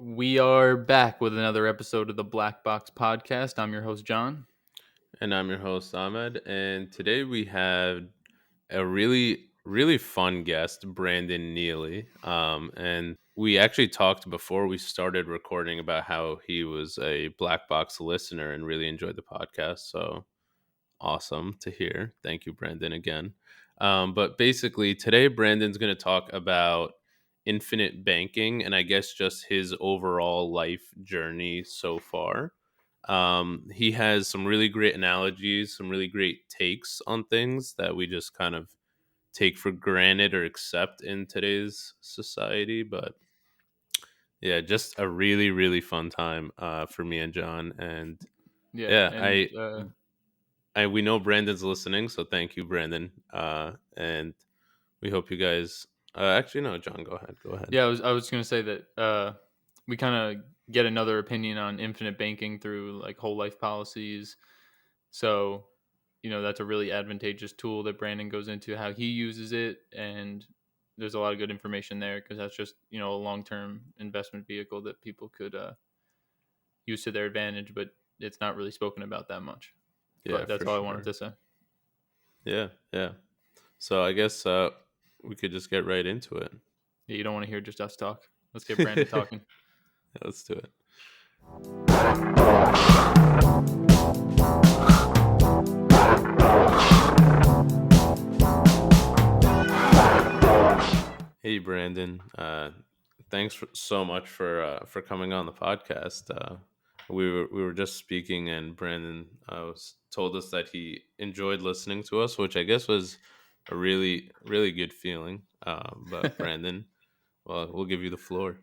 We are back with another episode of the Black Box Podcast. I'm your host, John. And I'm your host, Ahmed. And today we have a really fun guest, Brandon Neely. And we actually talked before we started recording about how he was a Black Box listener and really enjoyed the podcast. So awesome to hear. Thank you, Brandon, again. But basically, today, Brandon's going to talk about infinite banking and I guess just his overall life journey so far. He has some really great analogies, some really great takes on things that we just kind of take for granted or accept in today's society. But yeah, just a really fun time for me and John. And Yeah, yeah, and we know Brandon's listening, so thank you, Brandon. And we hope you guys. Actually, no, John, go ahead. Go ahead. yeah, I was gonna say that we kind of get another opinion on infinite banking through like whole life policies. So, that's a really advantageous tool that Brandon goes into how he uses it, and there's a lot of good information there because that's just a long term investment vehicle that people could use to their advantage, but it's not really spoken about that much. Yeah, But that's for all I wanted sure. to say. Yeah. So I guess we could just get right into it. Yeah, you don't want to hear just us talk. Let's get Brandon talking. Let's do it. Hey, Brandon. Thanks so much for coming on the podcast. We were just speaking, and Brandon told us that he enjoyed listening to us, which I guess was a really good feeling. But Brandon, well, we'll give you the floor.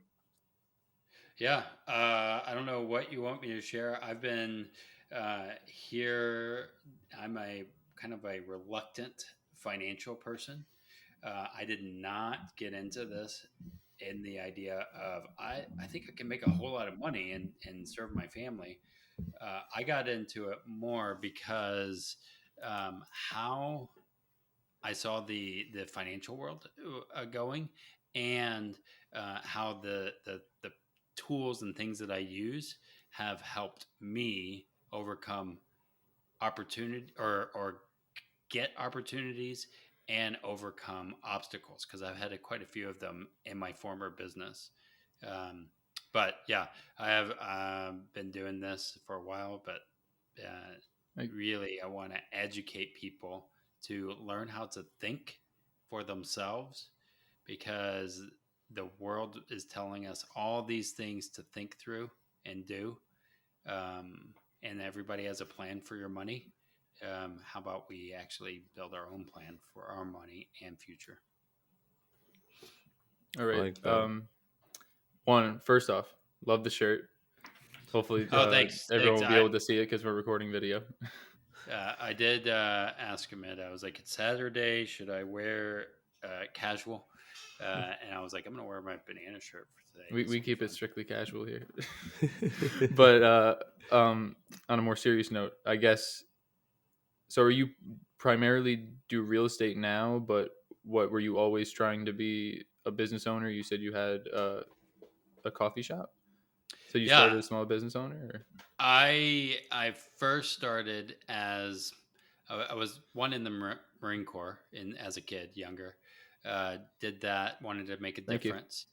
Yeah, I don't know what you want me to share. I've been here. I'm a kind of a reluctant financial person. I did not get into this in the idea of I think I can make a whole lot of money and serve my family. I got into it more because how I saw the financial world going, and how the tools and things that I use have helped me overcome opportunity or get opportunities and overcome obstacles because I've had quite a few of them in my former business. Um, but yeah, I have been doing this for a while, but uh, Like, really, I want to educate people to learn how to think for themselves because the world is telling us all these things to think through and do. And everybody has a plan for your money. How about we actually build our own plan for our money and future? all I right. like that. First off, love the shirt. Hopefully, Oh, thanks. everyone Thanks. will be able to see it because we're recording video. I did ask him it. I was like, it's Saturday. Should I wear casual? And I was like, I'm going to wear my banana shirt for today. we This we will be keep it fun. strictly casual here. But on a more serious note, I guess. So, are you primarily do real estate now? But what were you always trying to be a business owner? You said you had a coffee shop. So you Yeah, started a small business owner. Or? I first started as I was one in the Marine Corps in as a kid, younger. Did that, wanted to make a Thank you. difference.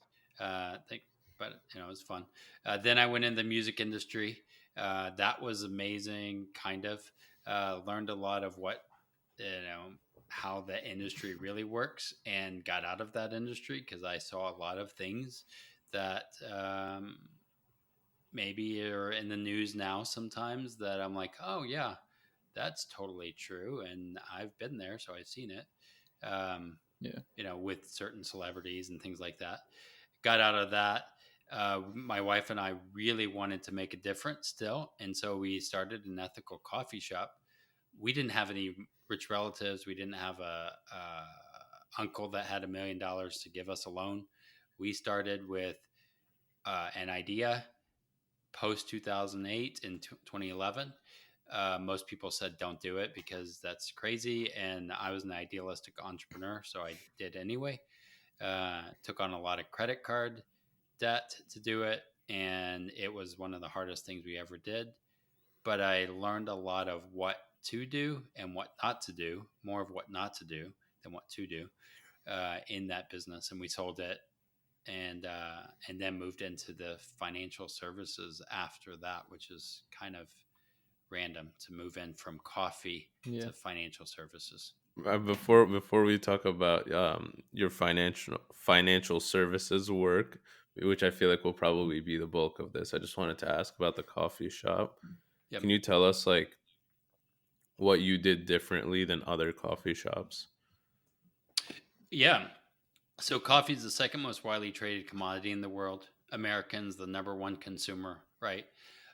Think, but it was fun. Then I went in the music industry. That was amazing. Kind of learned a lot of what you know how the industry really works, and got out of that industry because I saw a lot of things that maybe are in the news now sometimes that I'm like, oh yeah, that's totally true, and I've been there, so I've seen it. Um, Yeah. with certain celebrities and things like that. Got out of that. My wife and I really wanted to make a difference still, and so we started an ethical coffee shop. We didn't have any rich relatives. We didn't have a uncle that had $1 million to give us a loan. We started with an idea post 2008 in 2011. Most people said don't do it because that's crazy, and I was an idealistic entrepreneur, so I did anyway. Took on a lot of credit card debt to do it. and it was one of the hardest things we ever did. But I learned a lot of what to do and what not to do, more of what not to do than what to do in that business. And we sold it, and then moved into the financial services after that, which is kind of random to move in from coffee Yeah. to financial services. Before we talk about your financial services work, which I feel like will probably be the bulk of this, I just wanted to ask about the coffee shop. Yep. Can you tell us like what you did differently than other coffee shops? Yeah. So coffee is the second most widely traded commodity in the world. Americans, the number one consumer, right?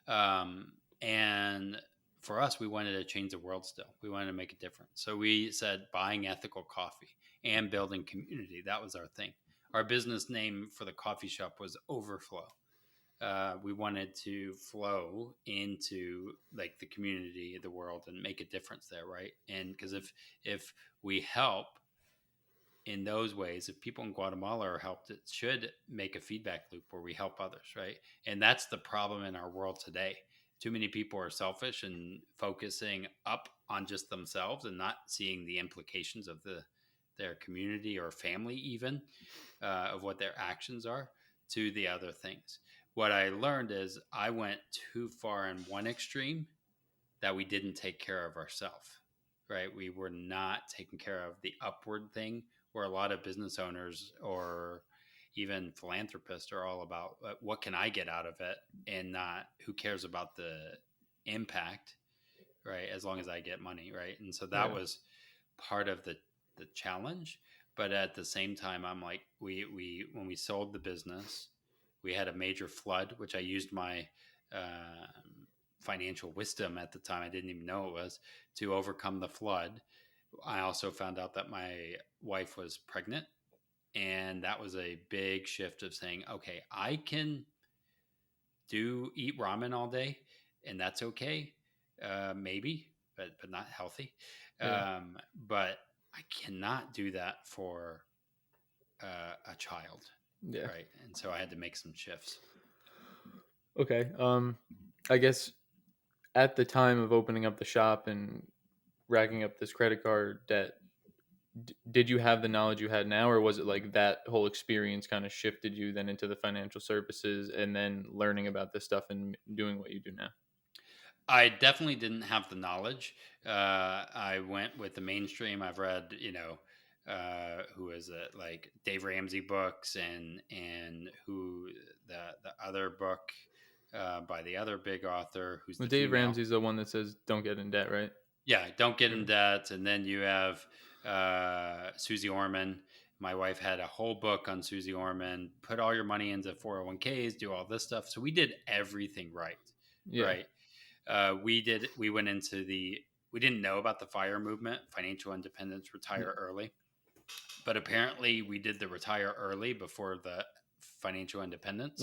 Um, and for us, we wanted to change the world still. We wanted to make a difference. So we said buying ethical coffee and building community. That was our thing. Our business name for the coffee shop was Overflow. We wanted to flow into like the community, the world, and make a difference there, right? And because if we help in those ways, if people in Guatemala are helped, it should make a feedback loop where we help others, right? And that's the problem in our world today. Too many people are selfish and focusing up on just themselves and not seeing the implications of their community or family, even of what their actions are to the other things. What I learned is I went too far in one extreme that we didn't take care of ourselves, right? We were not taking care of the upward thing where a lot of business owners or even philanthropists are all about what can I get out of it and not who cares about the impact, right? As long as I get money, right? And so that Yeah. was part of the challenge. But at the same time, I'm like, we when we sold the business, we had a major flood, which I used my uh, financial wisdom at the time. I didn't even know it was to overcome the flood. I also found out that my wife was pregnant, and that was a big shift of saying, okay, I can do eat ramen all day, and that's okay, maybe, but not healthy. Yeah. But I cannot do that for a child, Yeah. right? And so I had to make some shifts. Okay. I guess at the time of opening up the shop and racking up this credit card debt, did you have the knowledge you had now, or was it like that whole experience kind of shifted you then into the financial services and then learning about this stuff and doing what you do now? I definitely didn't have the knowledge. I went with the mainstream. I've read, who is it? Like Dave Ramsey books, and who the other book by the other big author, who's Well, the Dave female. Ramsey's the one that says don't get in debt, right? Yeah, don't get in Or- debt. And then you have Susie Orman. My wife had a whole book on Susie Orman. Put all your money into 401ks, do all this stuff. So we did everything right, Yeah. right? We went into we didn't know about the fire movement, financial independence, Yeah. retire early, but apparently we did the retire early before the financial independence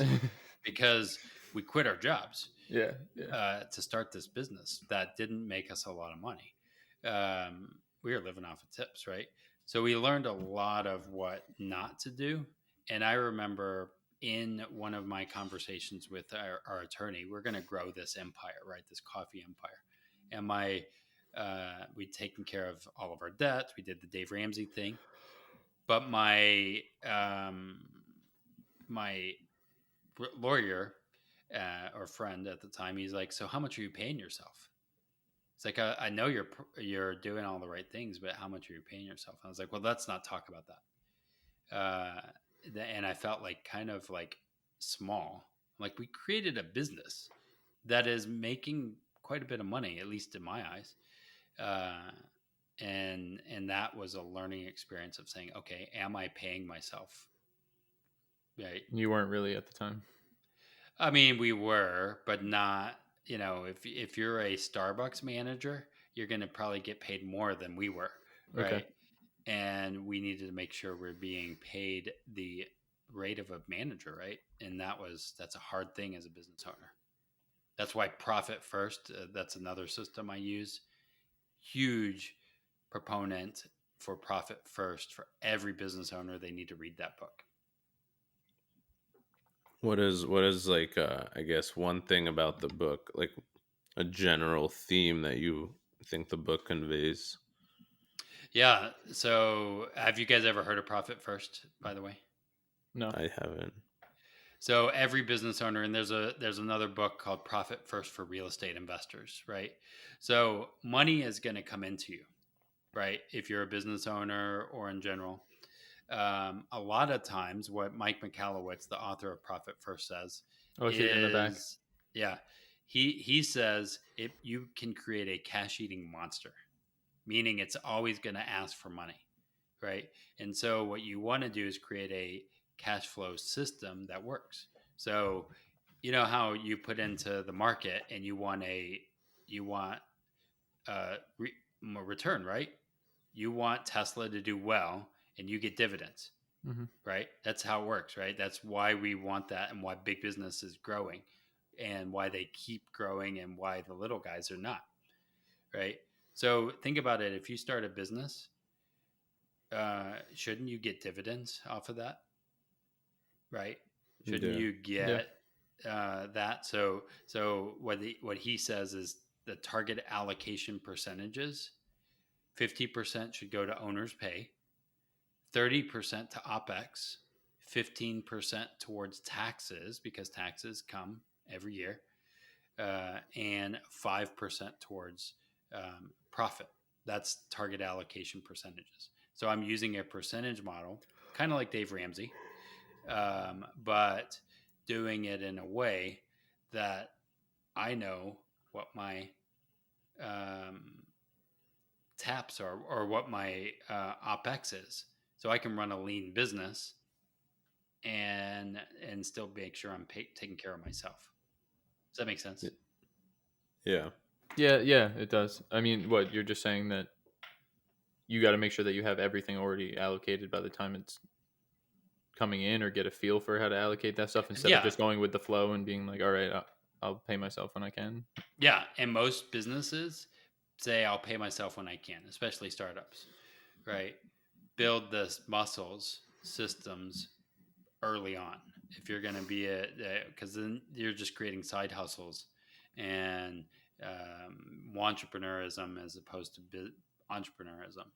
because we quit our jobs Yeah. Yeah. to start this business that didn't make us a lot of money. We were living off of tips, right? So we learned a lot of what not to do. And I remember in one of my conversations with our attorney, we're going to grow this empire, right? This coffee empire. And we'd taken care of all of our debts. We did the Dave Ramsey thing, but my lawyer or friend at the time, he's like, "So how much are you paying yourself?" It's like, I know you're doing all the right things, but how much are you paying yourself? And I was like, well, let's not talk about that. And I felt like kind of like small. Like we created a business that is making quite a bit of money, at least in my eyes. Uh, and that was a learning experience of saying, okay, am I paying myself? Right. You weren't really at the time. I mean, we were, but not. If you're a Starbucks manager, you're going to probably get paid more than we were, Okay. right? And we needed to make sure we're being paid the rate of a manager, right? And that's a hard thing as a business owner. That's why profit first. That's another system I use. Huge proponent for profit first for every business owner. They need to read that book. What is like I guess one thing about the book, like a general theme that you think the book conveys? Yeah. So, have you guys ever heard of Profit First, by the way? No. I haven't. So every business owner, and there's another book called Profit First for real estate investors, right? So money is going to come into you, right? If you're a business owner or in general, a lot of times, what Mike Michalowicz, the author of Profit First, says Oh, I see it in the back. is, yeah, he says you can create a cash eating monster, meaning it's always going to ask for money, right? And so what you want to do is create a cash flow system that works. So you know how you put into the market and you want a, a return, right? You want Tesla to do well and you get dividends, Hmm. right? That's how it works, right? That's why we want that and why big business is growing and why they keep growing and why the little guys are not, right? So think about it. If you start a business, shouldn't you get dividends off of that, right? Shouldn't Yeah. you Yeah. get that? So what he says is the target allocation percentages: 50% should go to owners pay, 30% to OPEX, 15% towards taxes because taxes come every year, and 5% towards profit. That's target allocation percentages. So I'm using a percentage model, kind of like Dave Ramsey, but doing it in a way that I know what my um, taps are or what my OPEX is. So I can run a lean business and still make sure I'm taking care of myself. Does that make sense? Y- Yeah. Yeah, yeah, it does. I mean, what you're just saying that you got to make sure that you have everything already allocated by the time it's coming in, or get a feel for how to allocate that stuff instead of Yeah, just going with the flow and being like, all right, I'll pay myself when I can. yeah. And most businesses say I'll pay myself when I can, especially startups, right? Build the muscles, systems early on. If you're going to be because then you're just creating side hustles and entrepreneurism as opposed to entrepreneurism.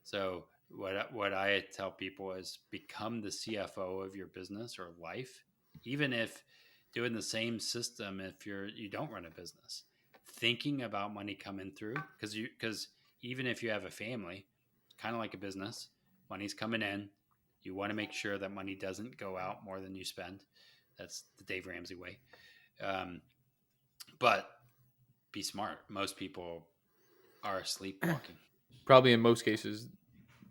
So what I tell people is become the CFO of your business or life, even if doing the same system if you don't run a business, thinking about money coming through because even if you have a family, kind of like a business, money's coming in. You want to make sure that money doesn't go out more than you spend. That's the Dave Ramsey way. Um, but be smart. Most people are sleepwalking. Probably in most cases,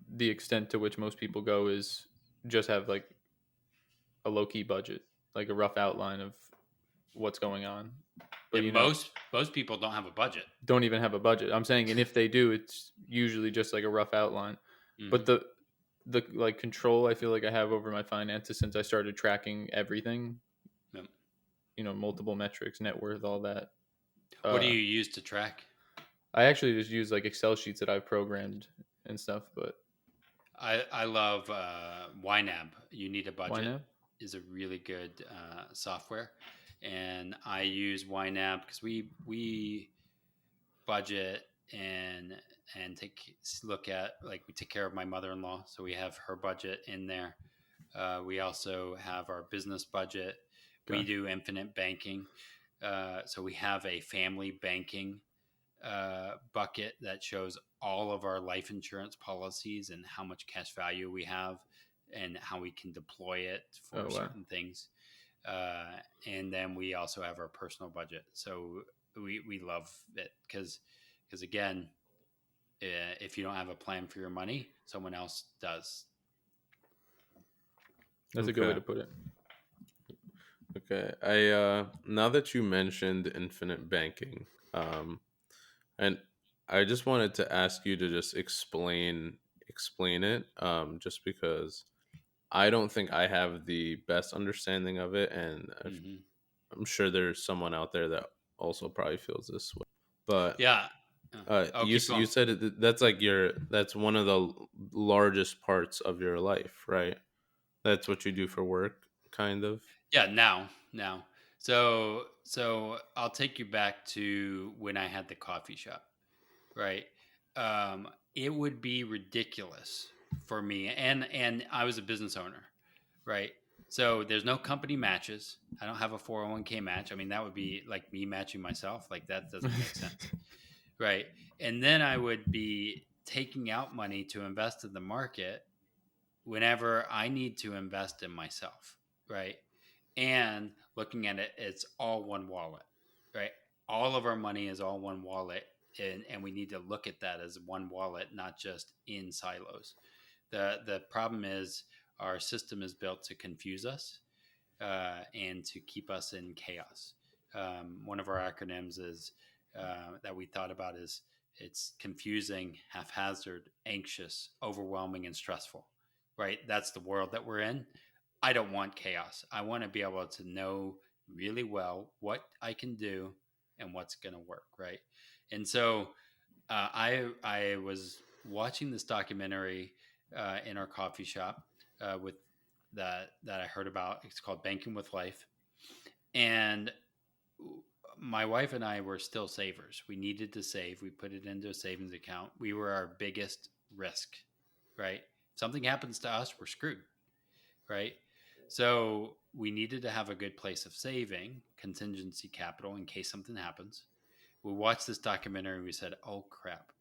the extent to which most people go is just have like a low key budget, like a rough outline of what's going on. But And most people don't have a budget. don't even have a budget. I'm saying, and if they do, it's usually just like a rough outline. But Mm-hmm. the like control I feel like I have over my finances since I started tracking everything, Yep. multiple metrics, net worth, all that. What do Uh, you use to track? I actually just use like Excel sheets that I've programmed and stuff. But I love YNAB. You Need a why Budget not? is a really good software, and I use YNAB because we budget and take look at, like, we take care of my mother-in-law, so we have her budget in there. We also have our business budget. We Gotcha. do infinite banking, so we have a family banking bucket that shows all of our life insurance policies and how much cash value we have and how we can deploy it for Oh wow, certain things. Uh, and then we also have our personal budget. So we love it because again, if you don't have a plan for your money, someone else does. that's a good way Okay. to put it. Okay. I now that you mentioned infinite banking, and I just wanted to ask you to just explain it, just because I don't think I have the best understanding of it, and Hmm. I'm sure there's someone out there that also probably feels this way. But Yeah. Oh, you keep you going. said that's like that's one of the largest parts of your life, right? That's what you do for work, kind of. Yeah, now. So I'll take you back to when I had the coffee shop, right? It would be ridiculous for me, and I was a business owner, right? So there's no company matches. I don't have a 401k match. I mean, that would be like me matching myself. Like that doesn't make sense, right? And then I would be taking out money to invest in the market whenever I need to invest in myself, right? And looking at it, it's all one wallet, right? All of our money is all one wallet. And we need to look at that as one wallet, not just in silos. The problem is our system is built to confuse us and to keep us in chaos. One of our acronyms is that we thought about is it's confusing, haphazard, anxious, overwhelming, and stressful. Right? That's the world that we're in. I don't want chaos. I want to be able to know really well what I can do and what's going to work. Right? And so I was watching this documentary in our coffee shop with that I heard about. It's called Banking with Life, and my wife and I were still savers. We needed to save. We put it into a savings account. We were our biggest risk, right? If something happens to us, we're screwed, right? So we needed to have a good place of saving, contingency capital in case something happens. We watched this documentary and we said, "Oh crap.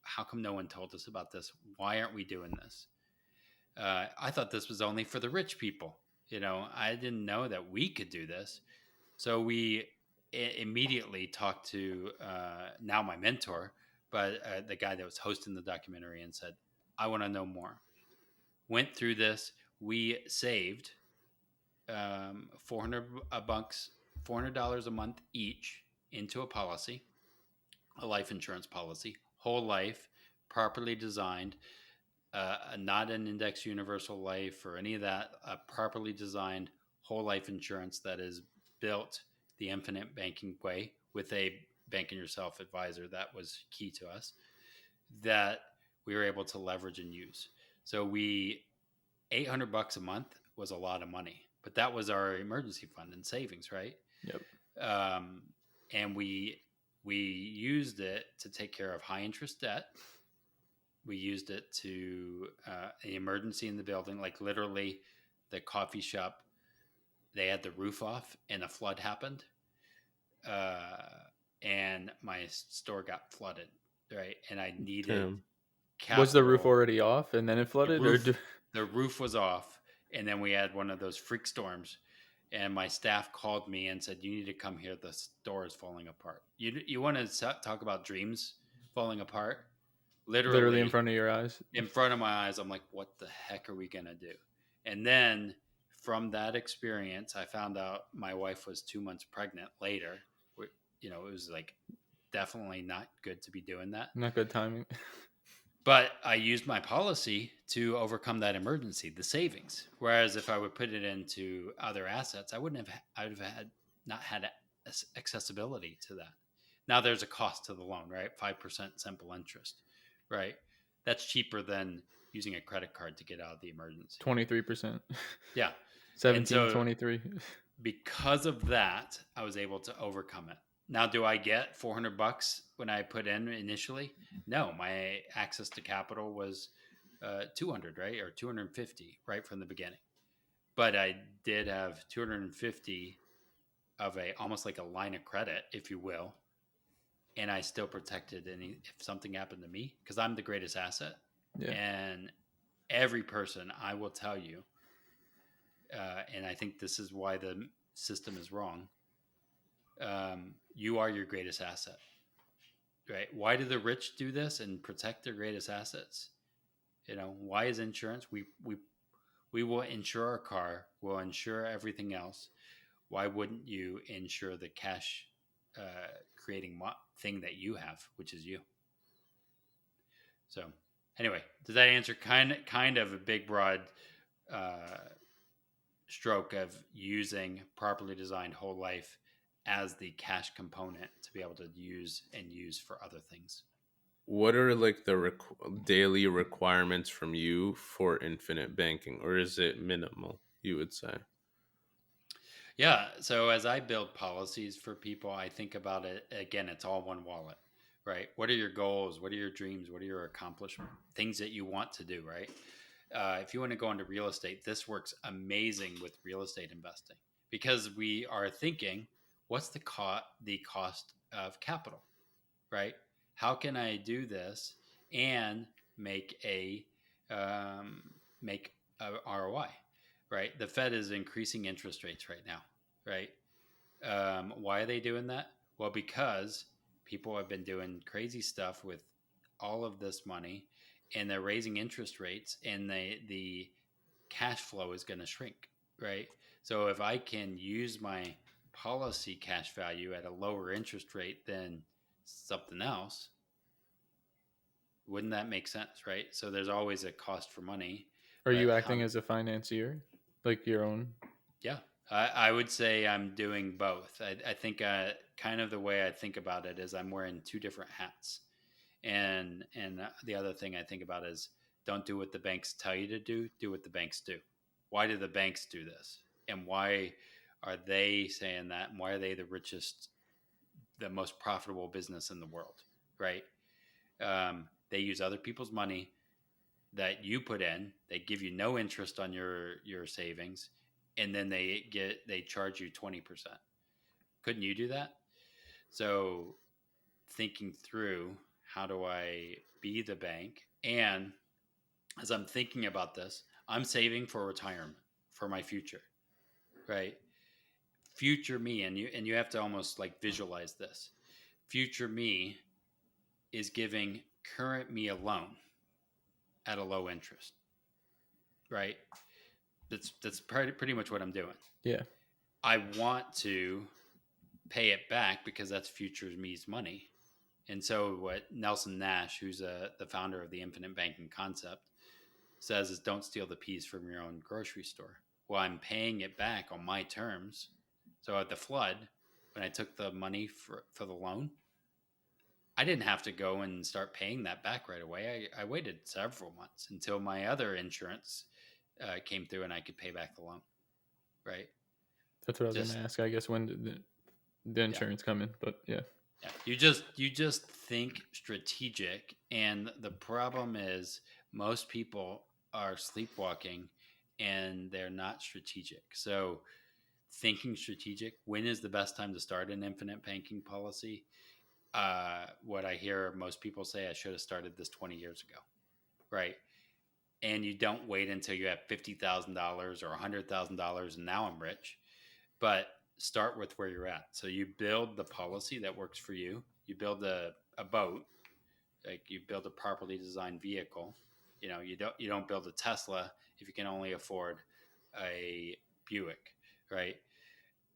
How come no one told us about this? Why aren't we doing this?" I thought this was only for the rich people. I didn't know that we could do this. So we immediately talked to now my mentor, but the guy that was hosting the documentary, and said, "I want to know more." Went through this. We saved 400 bucks, $400 a month each into a policy, a life insurance policy, whole life, properly designed, not an index universal life or any of that, a properly designed whole life insurance that is built the infinite banking way with a banking yourself advisor. That was key to us, that we were able to leverage and use. So 800 bucks a month was a lot of money, but that was our emergency fund and savings, right? Yep. Um, and we used it to take care of high interest debt. We used it to an emergency in the building, like literally the coffee shop, they had the roof off and a flood happened, uh, and my store got flooded, right? And I needed Damn. Was the roof capital. already off and then it the flooded, or roof the roof was off, and then we had one of those freak storms, and my staff called me and said, "You need to come here, the store is falling apart." You want to talk about dreams falling apart? literally in Literally front of your eyes? in front of my eyes. I'm like, what the heck are we gonna do? And then from that experience, I found out my wife was 2 months pregnant later. It was like definitely not good to be doing that. Not good timing. But I used my policy to overcome that emergency, the savings. Whereas if I would put it into other assets, I would have had not had accessibility to that. Now there's a cost to the loan, right? 5% simple interest, right? That's cheaper than using a credit card to get out of the emergency. 23%. Yeah. And 17, so 23. because of that, I was able to overcome it. Now, do I get 400 bucks when I put in initially? No, my access to capital was 200, right? Or 250 right from the beginning. But I did have 250 of almost like a line of credit, if you will. And I still protected if something happened to me, because I'm the greatest asset. Yeah. And every person, I will tell you, and I think this is why the system is wrong. You are your greatest asset, right? Why do the rich do this and protect their greatest assets? Why is insurance? We will insure our car. We'll insure everything else. Why wouldn't you insure the cash creating thing that you have, which is you? So, anyway, does that answer kind of a big broad uh, stroke of using properly designed whole life as the cash component to be able to use for other things? What are like the daily requirements from you for infinite banking, or is it minimal, you would say? Yeah. So as I build policies for people, I think about it again, it's all one wallet, right? What are your goals? What are your dreams? What are your accomplishments? Things that you want to do, right? If you want to go into real estate, this works amazing with real estate investing because we are thinking, what's the cost of capital, right? How can I do this and make a um, make a ROI, right? The Fed is increasing interest rates right now, right? Why are they doing that? Well, because people have been doing crazy stuff with all of this money, and they're raising interest rates, and the cash flow is going to shrink, right? So if I can use my policy cash value at a lower interest rate than something else, wouldn't that make sense, right? So there's always a cost for money, Are but you how acting as a financier, like your own? yeah, I would say I'm doing both. I think kind of the way I think about it is I'm wearing two different hats. And the other thing I think about is don't do what the banks tell you to do, do what the banks do. Why do the banks do this? And why are they saying that? And why are they the richest, the most profitable business in the world, right? They use other people's money that you put in. They give you no interest on your savings, and then they charge you 20%. Couldn't you do that? So thinking through, how do I be the bank? And as I'm thinking about this, I'm saving for retirement, for my future, right? Future me, and you have to almost like visualize this. Future me is giving current me a loan at a low interest, right? That's pretty much what I'm doing. Yeah. I want to pay it back because that's future me's money. And so what Nelson Nash, who's the founder of the infinite banking concept, says is don't steal the peas from your own grocery store. Well, I'm paying it back on my terms. So at the flood, when I took the money for the loan, I didn't have to go and start paying that back right away. I waited several months until my other insurance came through and I could pay back the loan. Right? That's what I was going Just to ask. I guess when did the yeah, insurance come in? But yeah. yeah. You just think strategic, and the problem is most people are sleepwalking and they're not strategic. So thinking strategic, when is the best time to start an infinite banking policy? What I hear most people say, I should have started this 20 years ago, right? And you don't wait until you have $50,000 or $100,000 and now I'm rich, but start with where you're at. So you build the policy that works for you. You build a boat, like you build a properly designed vehicle. You don't build a Tesla if you can only afford a Buick, right?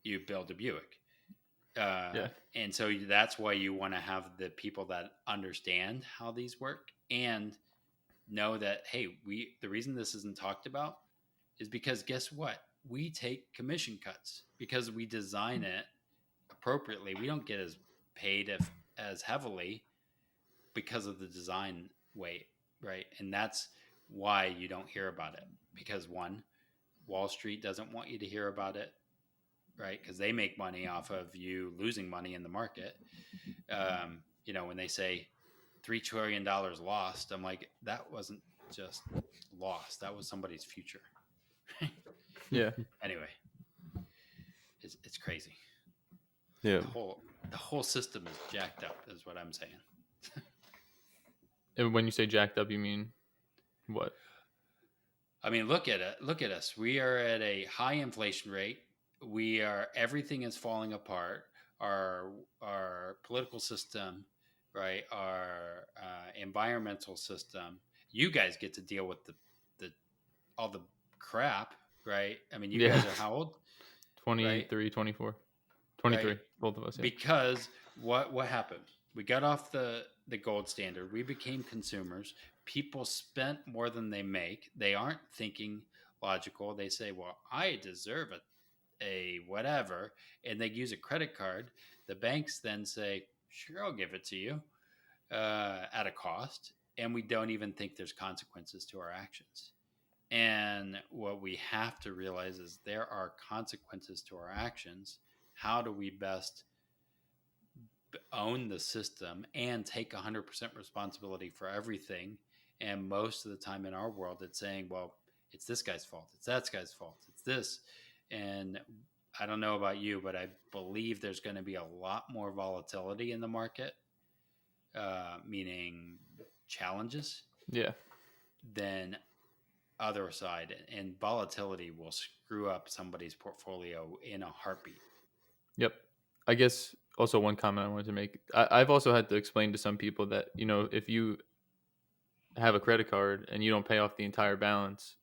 You build a Buick. Yeah. And so that's why you want to have the people that understand how these work and know that, hey, the reason this isn't talked about is because guess what? We take commission cuts because we design it appropriately. We don't get as paid as heavily because of the design weight, right? And that's why you don't hear about it, because one, Wall Street doesn't want you to hear about it, right? Because they make money off of you losing money in the market. When they say $3 trillion lost, I'm like, that wasn't just lost. That was somebody's future. Yeah. Anyway, it's crazy. Yeah. The whole system is jacked up, is what I'm saying. And when you say jacked up, you mean what? I mean, look at it. Look at us. We are at a high inflation rate. Everything is falling apart. Our political system, right? Our environmental system. You guys get to deal with the all the crap, right? I mean, you Yeah. guys are how old, right? 23, 24. Right? 23, both of us. Yeah. Because what happened? We got off the gold standard. We became consumers. People spent more than they make. They aren't thinking logical. They say, "Well, I deserve a whatever," and they use a credit card. The banks then say, "Sure, I'll give it to you at a cost," and we don't even think there's consequences to our actions. And what we have to realize is there are consequences to our actions. How do we best own the system and take 100% responsibility for everything? And most of the time in our world, it's saying, well, it's this guy's fault, it's that guy's fault, it's this. And I don't know about you, but I believe there's going to be a lot more volatility in the market, meaning challenges, Yeah. than other side. And volatility will screw up somebody's portfolio in a heartbeat. Yep. I guess also one comment I wanted to make. I've also had to explain to some people that, if you have a credit card and you don't pay off the entire balance,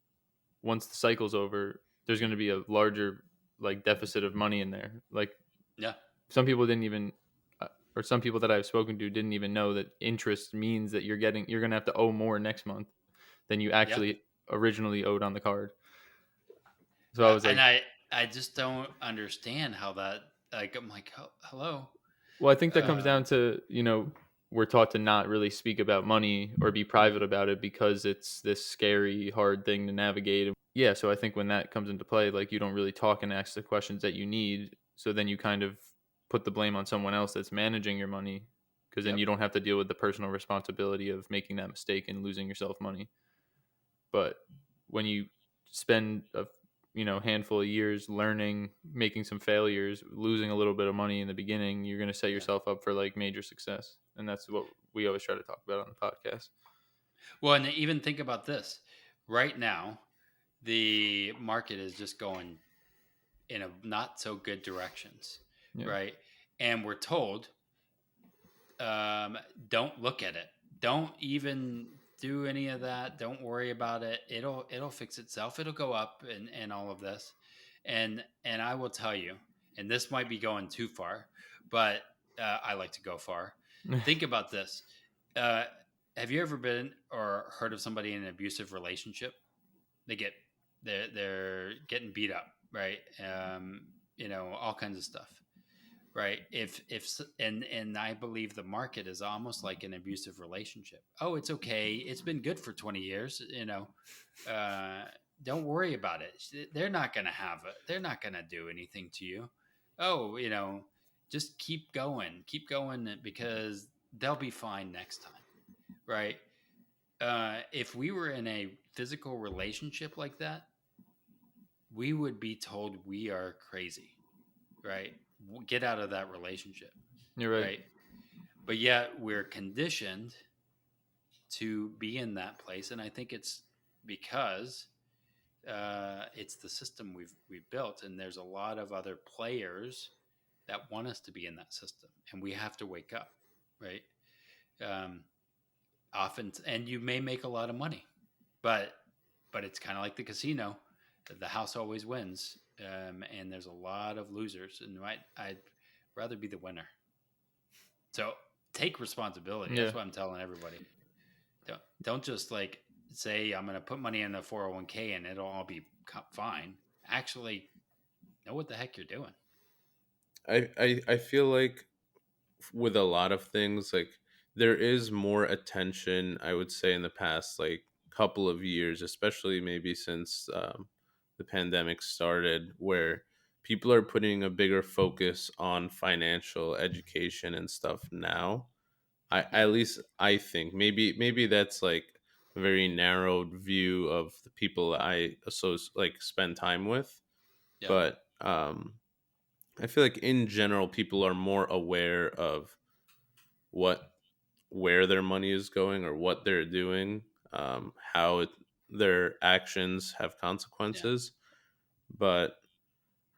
once the cycle's over, there's going to be a larger like deficit of money in there. Like Yeah. some people didn't even, or some people that I've spoken to didn't even know that interest means that you're going to have to owe more next month than you Yeah. actually originally owed on the card. So I was And like, I just don't understand how that, like, I'm like, hello. well, I think that comes Uh, down to, we're taught to not really speak about money or be private mhm. about it because it's this scary, hard thing to navigate. Yeah, so I think when that comes into play, like you don't really talk and ask the questions that you need. So then you kind of put the blame on someone else that's managing your money because then Yep. you don't have to deal with the personal responsibility of making that mistake and losing yourself money. But when you spend a handful of years learning, making some failures, losing a little bit of money in the beginning, you're going to set Yeah. yourself up for like major success. And that's what we always try to talk about on the podcast. Well, and even think about this. Right now, the market is just going in a not so good directions, Yeah. right? And we're told, um, don't look at it. Don't even do any of that. Don't worry about it. It'll fix itself. It'll go up and all of this. And I will tell you, and this might be going too far, but I like to go far. Think about this. Uh, have you ever been or heard of somebody in an abusive relationship? They get they're getting beat up, right? All kinds of stuff, right? If and I believe the market is almost like an abusive relationship. Oh, it's okay, it's been good for 20 years, uh don't worry about it. They're not going to have it, they're not going to do anything to you. Oh, just keep going, because they'll be fine next time, right? If we were in a physical relationship like that, we would be told we are crazy, right? Get out of that relationship, You're right. right? But yet we're conditioned to be in that place, and I think it's because it's the system we've built, and there's a lot of other players that want us to be in that system, and we have to wake up, right? Um, Often, and you may make a lot of money, but it's kind of like the casino. The house always wins, and there's a lot of losers, and I'd rather be the winner. So take responsibility. Yeah. That's what I'm telling everybody. Don't just like say I'm going to put money in a 401k and it'll all be fine. Actually, know what the heck you're doing. I feel like with a lot of things, like there is more attention, I would say, in the past like couple of years, especially maybe since the pandemic started, where people are putting a bigger focus on financial education and stuff now. I Yeah, at least I think maybe that's like a very narrowed view of the people I like spend time with, yeah, but I feel like in general people are more aware of what where their money is going or what they're doing, their actions have yeah. consequences. But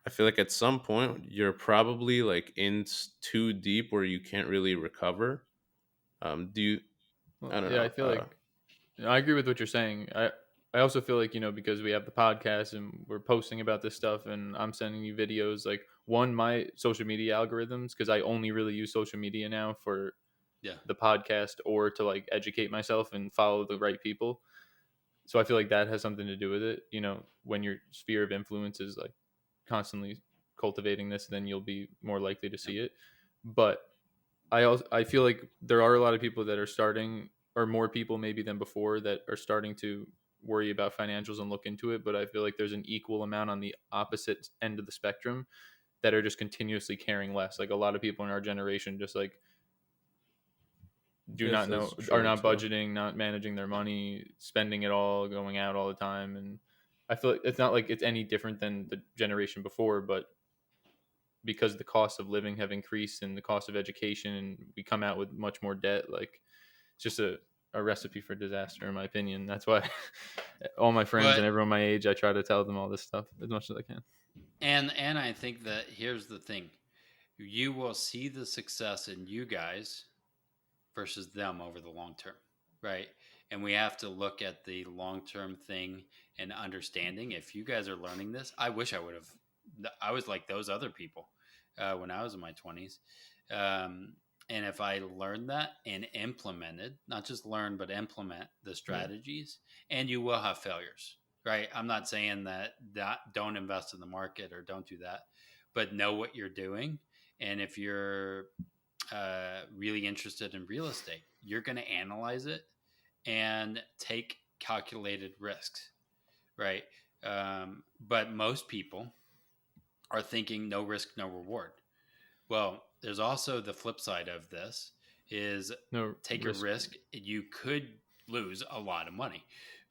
I feel like at some point you're probably like too deep where you can't really recover. Do you? Well, I don't yeah, I know. feel like I agree with what you're saying. I also feel like, because we have the podcast and we're posting about this stuff and I'm sending you videos, like one, my social media algorithms, because I only really use social media now for Yeah. the podcast or to like educate myself and follow the right people. So I feel like that has something to do with it. When your sphere of influence is like constantly cultivating this, then you'll be more likely to Yep. see it. But I feel like there are a lot of people that are starting, or more people maybe than before, that are starting to worry about financials and look into it, but I feel like there's an equal amount on the opposite end of the spectrum that are just continuously caring less. Like a lot of people in our generation just like do Yes, not that's know, are true not too. budgeting, not managing their money, spending it all, going out all the time. And I feel like it's not like it's any different than the generation before, but because the cost of living have increased and the cost of education, and we come out with much more debt, like it's just a recipe for disaster in my opinion. That's why all my friends But and everyone my age, I try to tell them all this stuff as much as I can. and I think that here's the thing: you will see the success in you guys versus them over the long term, right? And we have to look at the long term thing and understanding. If you guys are learning this, I wish I would have. I was like those other people when I was in my 20s. Um, and if I learned that and implemented, not just learn, but implement the Yeah. strategies, and you will have failures, right? I'm not saying that don't invest in the market or don't do that, but know what you're doing. And if you're really interested in real estate, you're going to analyze it and take calculated risks, right? But most people are thinking no risk, no reward. Well, there's also the flip side of this is No take a risk. risk. You could lose a lot of money,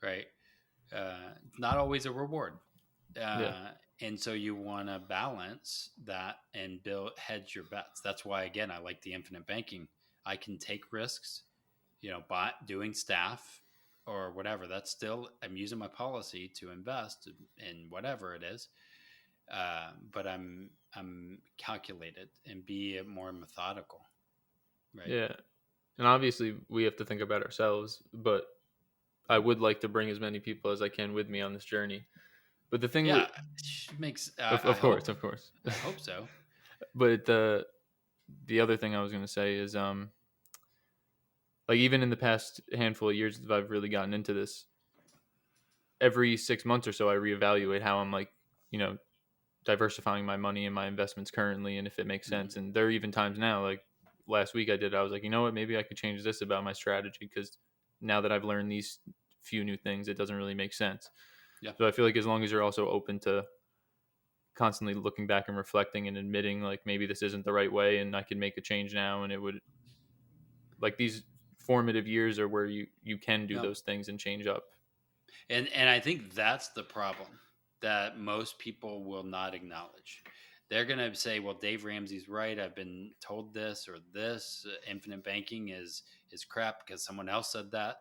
right? Not always a reward. Yeah. Uh, and so you want to balance that and build hedge your bets. That's why, again, I like the infinite banking. I can take risks, by doing staff or whatever. That's still, I'm using my policy to invest in whatever it is. But I'm calculated and be more methodical, right? Yeah. And obviously we have to think about ourselves, but I would like to bring as many people as I can with me on this journey. But the thing with, Yeah, makes. I, I of course, hope. of course. I hope so. But the other thing I was going to say is like even in the past handful of years that I've really gotten into this, every 6 months or so I reevaluate how I'm like, you know, diversifying my money and my investments currently and if it makes Hmm. sense. And there are even times now, like last week I was like, you know what, maybe I could change this about my strategy because now that I've learned these few new things, it doesn't really make sense. Yeah. So I feel like as long as you're also open to constantly looking back and reflecting and admitting like maybe this isn't the right way and I can make a change now, and it would, like, these formative years are where you can do Yeah. those things and change up. And I think that's the problem that most people will not acknowledge. They're going to say, "Well, Dave Ramsey's right. I've been told this or this. Infinite banking is crap because someone else said that."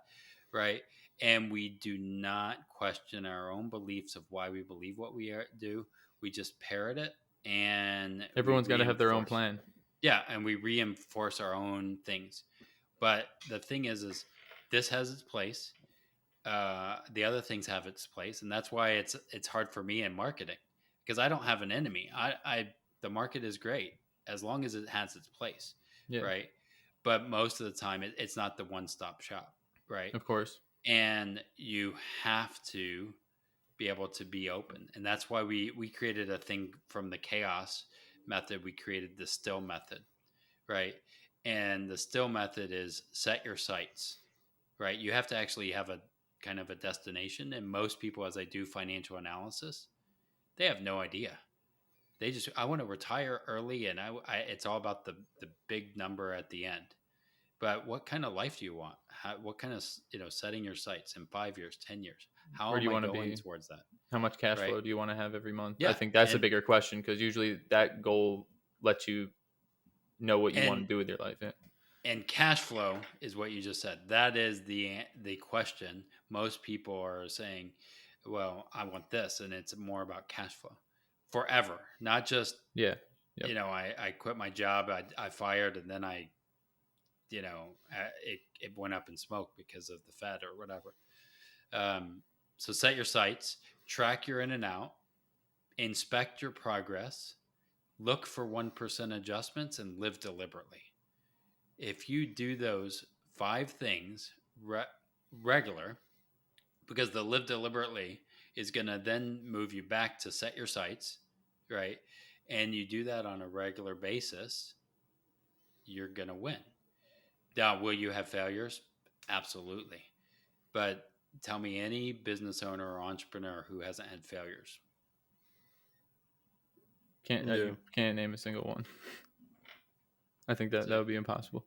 Right? And we do not question our own beliefs of why we believe what do. We just parrot it and we Everyone's got to have their own reinforce. plan. Yeah, and we reinforce our own things. But the thing is this has its place. The other things have its place, and that's why it's hard for me in marketing because I don't have an enemy. I the market is great as long as it has its place, Yeah, right? But most of the time, it's not the one stop shop, right? of course. And you have to be able to be open, and that's why we created a thing from the chaos method. We created the still method, right? And the still method is set your sights, right? You have to actually have a kind of a destination. And most people, as I do financial analysis, they have no idea. They just, I want to retire early, and it's all about the big number at the end. But what kind of life do you want? What kind of setting your sights in 5 years, 10 years? How Where do am you I want to going be? towards that? How much cash Right? flow do you want to have every month? I Yeah, think that's a and bigger question because usually that goal lets you know what you want and to do with your life. Yeah. and cash flow is what you just said. That is the question. Most people are saying, "Well, I want this," and it's more about cash flow forever, not just Yeah. Yep. I quit my job, I fired, and then it went up in smoke because of the Fed or whatever. So set your sights, track your in and out, inspect your progress, look for 1% adjustments, and live deliberately. If you do those five things regular, because the live deliberately is going to then move you back to set your sights, right? And you do that on a regular basis, you're going to win. Now, will you have failures? Absolutely. But tell me any business owner or entrepreneur who hasn't had failures. You can't name a single one. I think that would be impossible.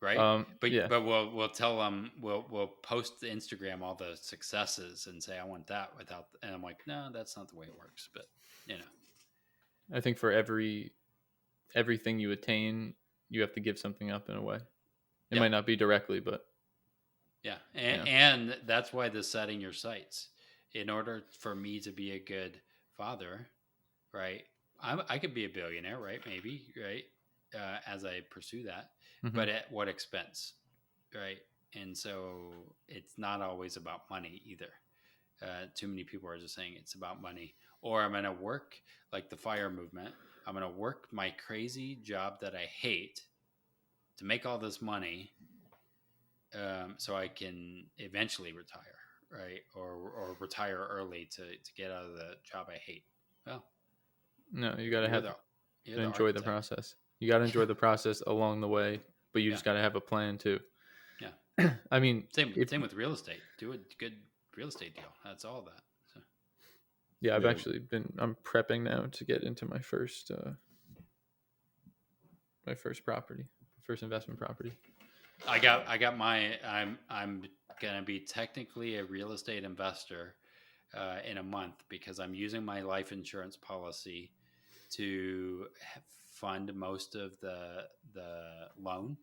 Right. Yeah. But we'll tell them, we'll post the Instagram all the successes and say, I want that without, and I'm like, no, that's not the way it works. But I think for everything you attain, you have to give something up in a way. It might not be directly, but and that's why the setting your sights. In order for me to be a good father, right? I could be a billionaire, right? Maybe, right? As I pursue that, but at what expense, right? And so it's not always about money either. Too many people are just saying it's about money, or I'm going to work like the fire movement. I'm going to work my crazy job that I hate to make all this money, so I can eventually retire, right? Or retire early to get out of the job I hate. Well, no, you got to enjoy the architect. process. You got to enjoy the process along the way, but you just got to have a plan too. Yeah. I mean, same with real estate. Do a good real estate deal. That's all that. So. Yeah, I'm prepping now to get into my first property, first investment property. I got I'm gonna be technically a real estate investor in a month because I'm using my life insurance policy to fund most of the loan.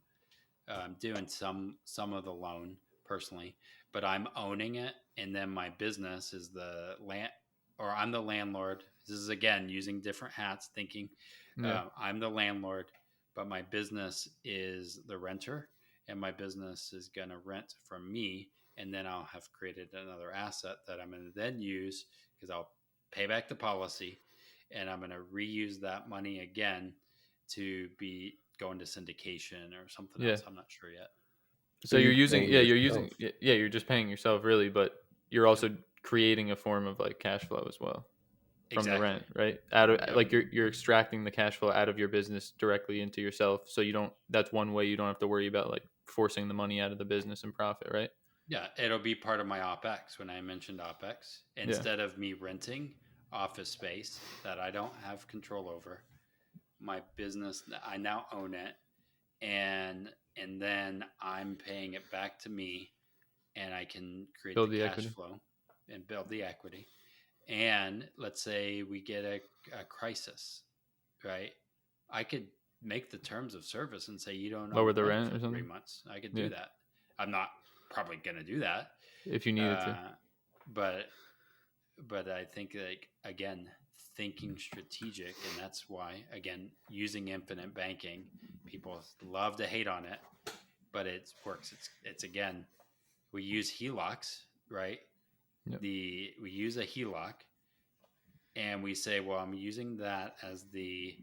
I'm doing some of the loan personally, but I'm owning it, and then my business is the land, or I'm the landlord. This is again using different hats, thinking I'm the landlord, but my business is the renter, and my business is going to rent from me, and then I'll have created another asset that I'm going to then use because I'll pay back the policy, and I'm going to reuse that money again to be going to syndication or something else. I'm not sure yet. So you're you're just paying yourself really, but you're also creating a form of like cash flow as well from the rent, right? Out of like you're extracting the cash flow out of your business directly into yourself. So you don't, that's one way you don't have to worry about like forcing the money out of the business and profit, right? Yeah, it'll be part of my OPEX. When I mentioned OPEX, instead of me renting office space that I don't have control over, my business, I now own it, and then I'm paying it back to me, and I can create Build the the cash equity. flow and build the equity. And let's say we get a crisis, right? I could make the terms of service and say you don't Lower owe the rent rent for or 3 something. months. I could do that. I'm not probably going to do that if you needed to. But I think, like, again, thinking strategic, and that's why, again, using infinite banking, people love to hate on it, but it works. It's again, we use HELOCs, right? We use a HELOC, and we say, well, I'm using that as the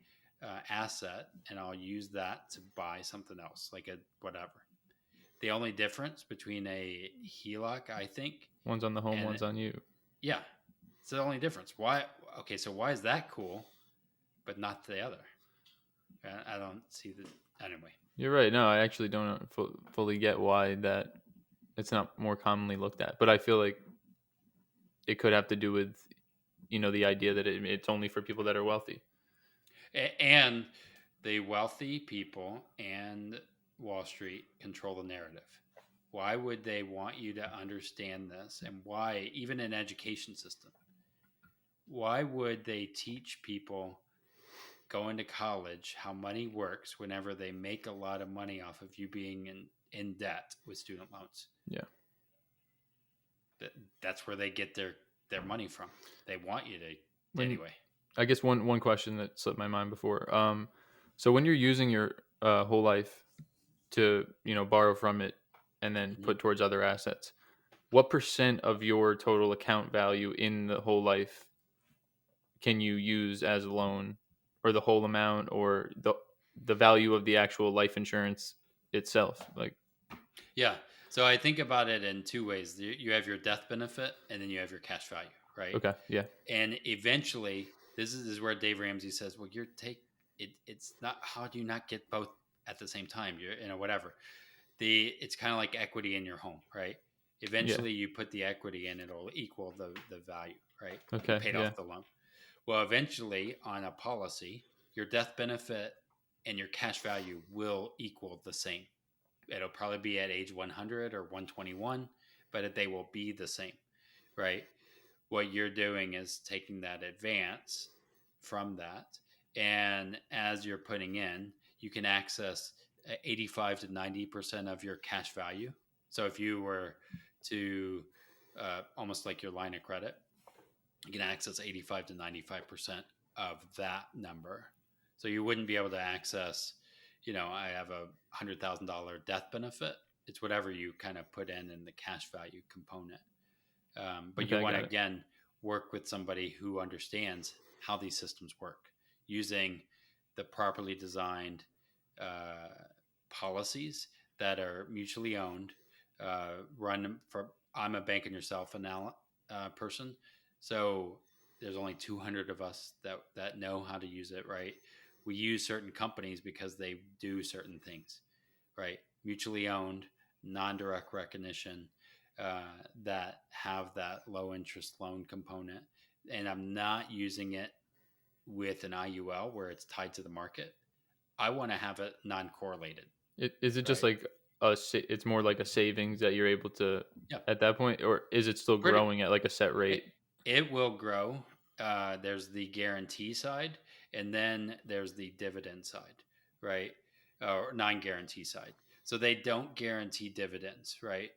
asset, and I'll use that to buy something else, like a whatever. The only difference between a HELOC, I think, one's on the home, one's on you. Yeah, it's the only difference. Why? Okay, so why is that cool, but not the other? I don't see the anyway. You're right. No, I actually don't fully get why that it's not more commonly looked at. But I feel like it could have to do with, the idea that it's only for people that are wealthy. And the wealthy people and Wall Street control the narrative. Why would they want you to understand this? And why, even in education system, why would they teach people going to college how money works whenever they make a lot of money off of you being in debt with student loans? Yeah. That's where they get their money from. They want you to anyway. I guess one question that slipped my mind before. So when you're using your whole life to borrow from it and then put towards other assets, what % of your total account value in the whole life can you use as a loan, or the whole amount, or the value of the actual life insurance itself? Like, yeah. So I think about it in two ways. You have your death benefit, and then you have your cash value, right? Okay, yeah. And eventually, this is where Dave Ramsey says, "Well, it's not. How do you not get both at the same time? You're whatever. It's kind of like equity in your home, right? Yeah. Eventually, you put the equity in, it'll equal the value, right? You Okay. paid Yeah. off the loan. Well, eventually, on a policy, your death benefit and your cash value will equal the same. It'll probably be at age 100 or 121, but they will be the same, right? What you're doing is taking that advance from that. And as you're putting in, you can access 85 to 90% of your cash value. So if you were to almost like your line of credit, you can access 85 to 95% of that number. So you wouldn't be able to access, I have a $100,000 death benefit. It's whatever you kind of put in the cash value component. But Okay. you I want to, got it. again, work with somebody who understands how these systems work using the properly designed policies that are mutually owned, run for, I'm a bank and yourself person. So there's only 200 of us that know how to use it, right? We use certain companies because they do certain things, right? Mutually owned, non-direct recognition, that have that low interest loan component. And I'm not using it with an IUL where it's tied to the market. I want to have it non-correlated, Is it just right? like it's more like a savings that you're able to Yeah, at that point, or is it still pretty. growing at like a set It, rate? it will grow. There's the guarantee side, and then there's the dividend side, right? Or non-guarantee side. So they don't guarantee dividends, right?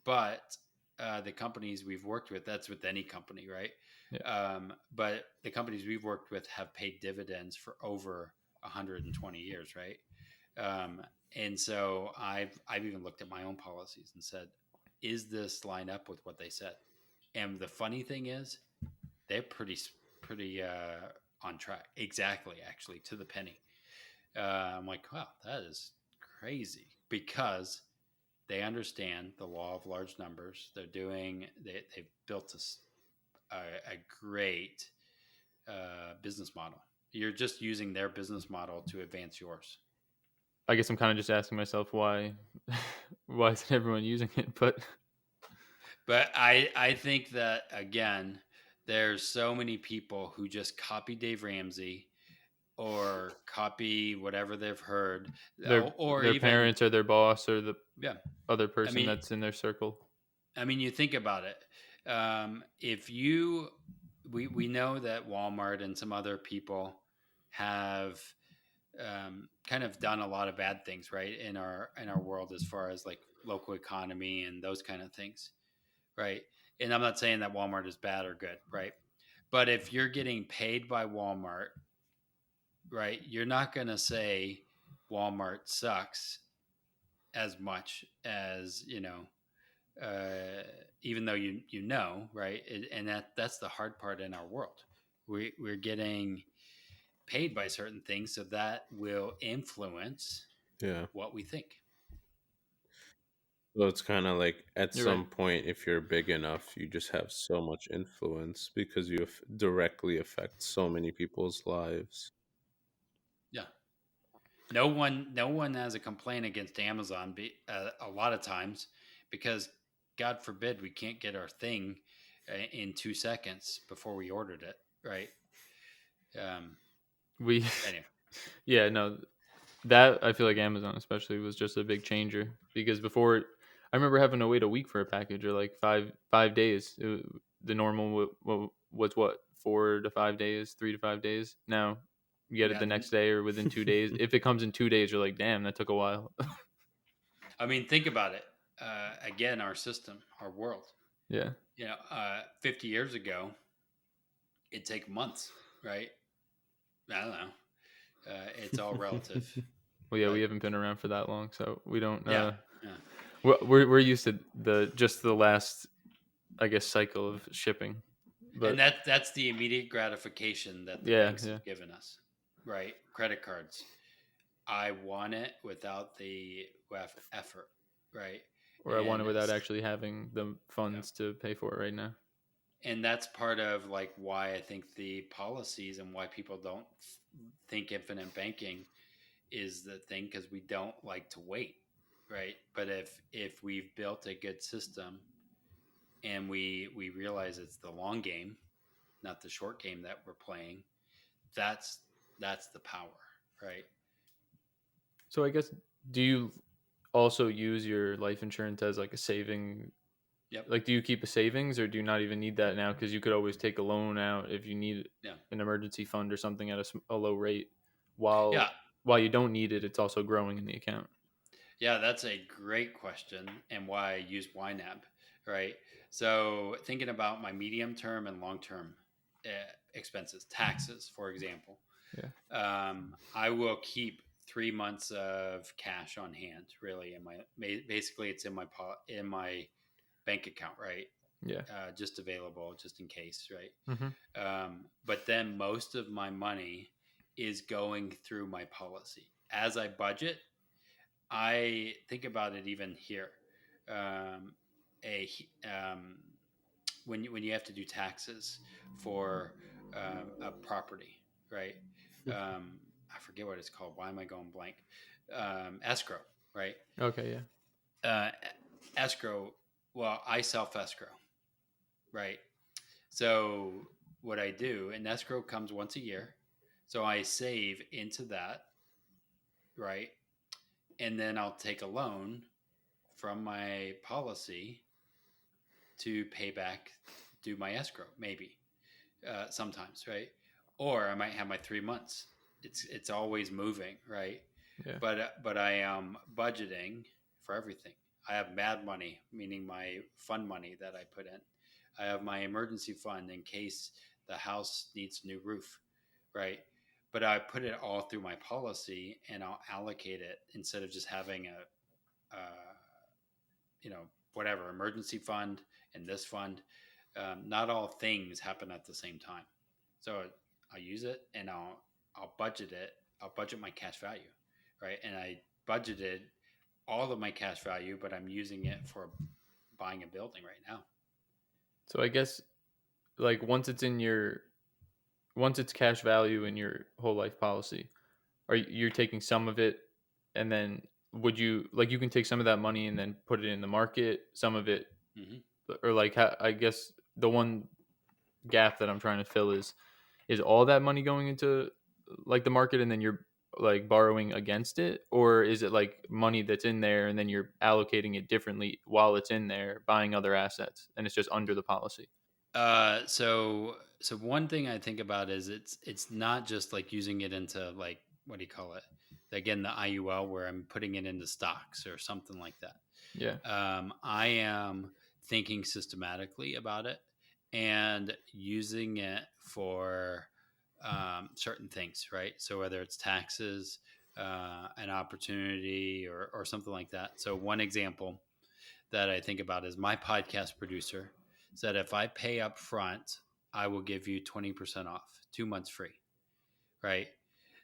But the companies we've worked with, that's with any company, right? Yeah. But the companies we've worked with have paid dividends for over 120 years, right? Um, and so I've even looked at my own policies and said, is this line up with what they said? And the funny thing is, they're pretty on track. Exactly, actually, to the penny. I'm like, wow, that is crazy because they understand the law of large numbers. They've built a great business model. You're just using their business model to advance yours. I guess I'm kind of just asking myself why why isn't everyone using it? But But I think that again, there's so many people who just copy Dave Ramsey or copy whatever they've heard, or their even, parents or their boss or the yeah. other I person mean, that's in their circle. you think about it. If you, we know that Walmart and some other people have kind of done a lot of bad things, right, in our world as far as like local economy and those kind of things, right? And I'm not saying that Walmart is bad or good, right? But if you're getting paid by Walmart, right, you're not going to say Walmart sucks as much as uh, even though right, and that's the hard part in our world. We're getting paid by certain things, so that will influence Yeah. what we think. So it's kind of like at You're right. some point, if you're big enough, you just have so much influence because you directly affect so many people's lives. Yeah, no one has a complaint against Amazon a lot of times because God forbid we can't get our thing in 2 seconds before we ordered it, right? Um, We anyway, yeah, no, that I feel like Amazon especially was just a big changer because before I remember having to wait a week for a package or like five days. The normal was what 4 to 5 days, 3 to 5 days. Now you get it yeah. the next day or within 2 days. If it comes in 2 days, you're like, damn, that took a while. I mean, think about it. Again, our system, our world. Yeah. 50 years ago, it'd take months, right? I don't know. It's all relative, Well, yeah, we but haven't been around for that long, so we don't. yeah, yeah. We're used to the last, I guess, cycle of shipping, And but that's the immediate gratification that the yeah, banks yeah. have given us, right? Credit cards. I want it without the effort, right? Or I want it And without actually having the yeah. funds to pay for it right now. And that's part of like why I think the policies and why people don't think infinite banking is the thing, because we don't like to wait, right? But if we've built a good system and we realize it's the long game, not the short game that we're playing. That's that's the power, right? So I guess, do you also use your life insurance as like a saving? Yep. Like, do you keep a savings, or do you not even need that now? Because you could always take a loan out if you need Yeah. an emergency fund or something at a low rate. Yeah. While you don't need it, it's also growing in the account. Yeah, that's a great question, and why I use YNAB, right? So, thinking about my medium term and long term uh, expenses, taxes, for example, Yeah. I will keep 3 months of cash on hand. Really, in my basically, it's in in my bank account, right? Yeah. Just available, just in case, right? Hmm. But then most of my money is going through my policy as I budget. I think about it even here. Um, a when you have to do taxes for a property, right? I forget what it's called. Why am I going blank? Escrow, right? Okay. Yeah. Uh, escrow. Well, I self escrow, right? So what I do, and escrow comes once a year, so I save into that, right? And then I'll take a loan from my policy to pay back, do my escrow, maybe sometimes, right? Or I might have my 3 months. It's always moving, right? Yeah. But I am budgeting for everything. I have mad money, meaning my fund money that I put in. I have my emergency fund in case the house needs a new roof, right? But I put it all through my policy, and I'll allocate it instead of just having a you know, whatever emergency fund and this fund. Not all things happen at the same time, so I'll use it, and I'll budget it. I'll budget my cash value, right? And I budgeted all of my cash value, but I'm using it for buying a building right now. So I guess, like, once it's cash value in your whole life policy, are you're taking some of it, and then would you, like, you can take some of that money and then put it in the market, some of it, Hmm. or like, how, I guess the one gap that I'm trying to fill is all that money going into like the market, and then you're like borrowing against it, or is it like money that's in there and then you're allocating it differently while it's in there, buying other assets, and it's just under the policy? So one thing I think about is it's not just like using it into, like, what do you call it? Again, the IUL, where I'm putting it into stocks or something like that. Yeah. I am thinking systematically about it and using it for certain things, right? So whether it's taxes, an opportunity, or something like that. So one example that I think about is my podcast producer said, if I pay up front, I will give you 20% off, 2 months free, right?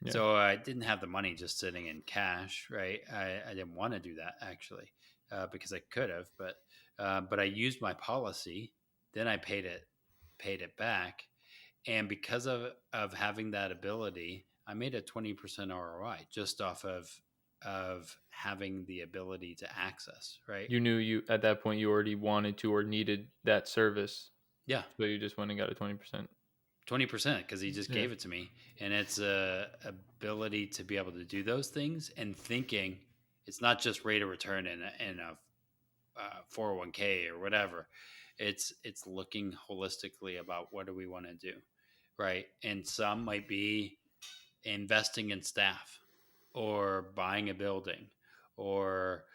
Yeah. So I didn't have the money just sitting in cash, right? I didn't want to do that, actually, because I could have, but I used my policy. Then I paid it back, and because of having that ability, I made a 20% ROI just off of having the ability to access, right? You knew, you at that point you already wanted to or needed that service, Yeah, so you just went and got a 20%. 20%, because he just Yeah. gave it to me, and it's a ability to be able to do those things, and thinking it's not just rate of return in a 401k or whatever. It's looking holistically about what do we want to do, right? And some might be investing in staff, or buying a building, or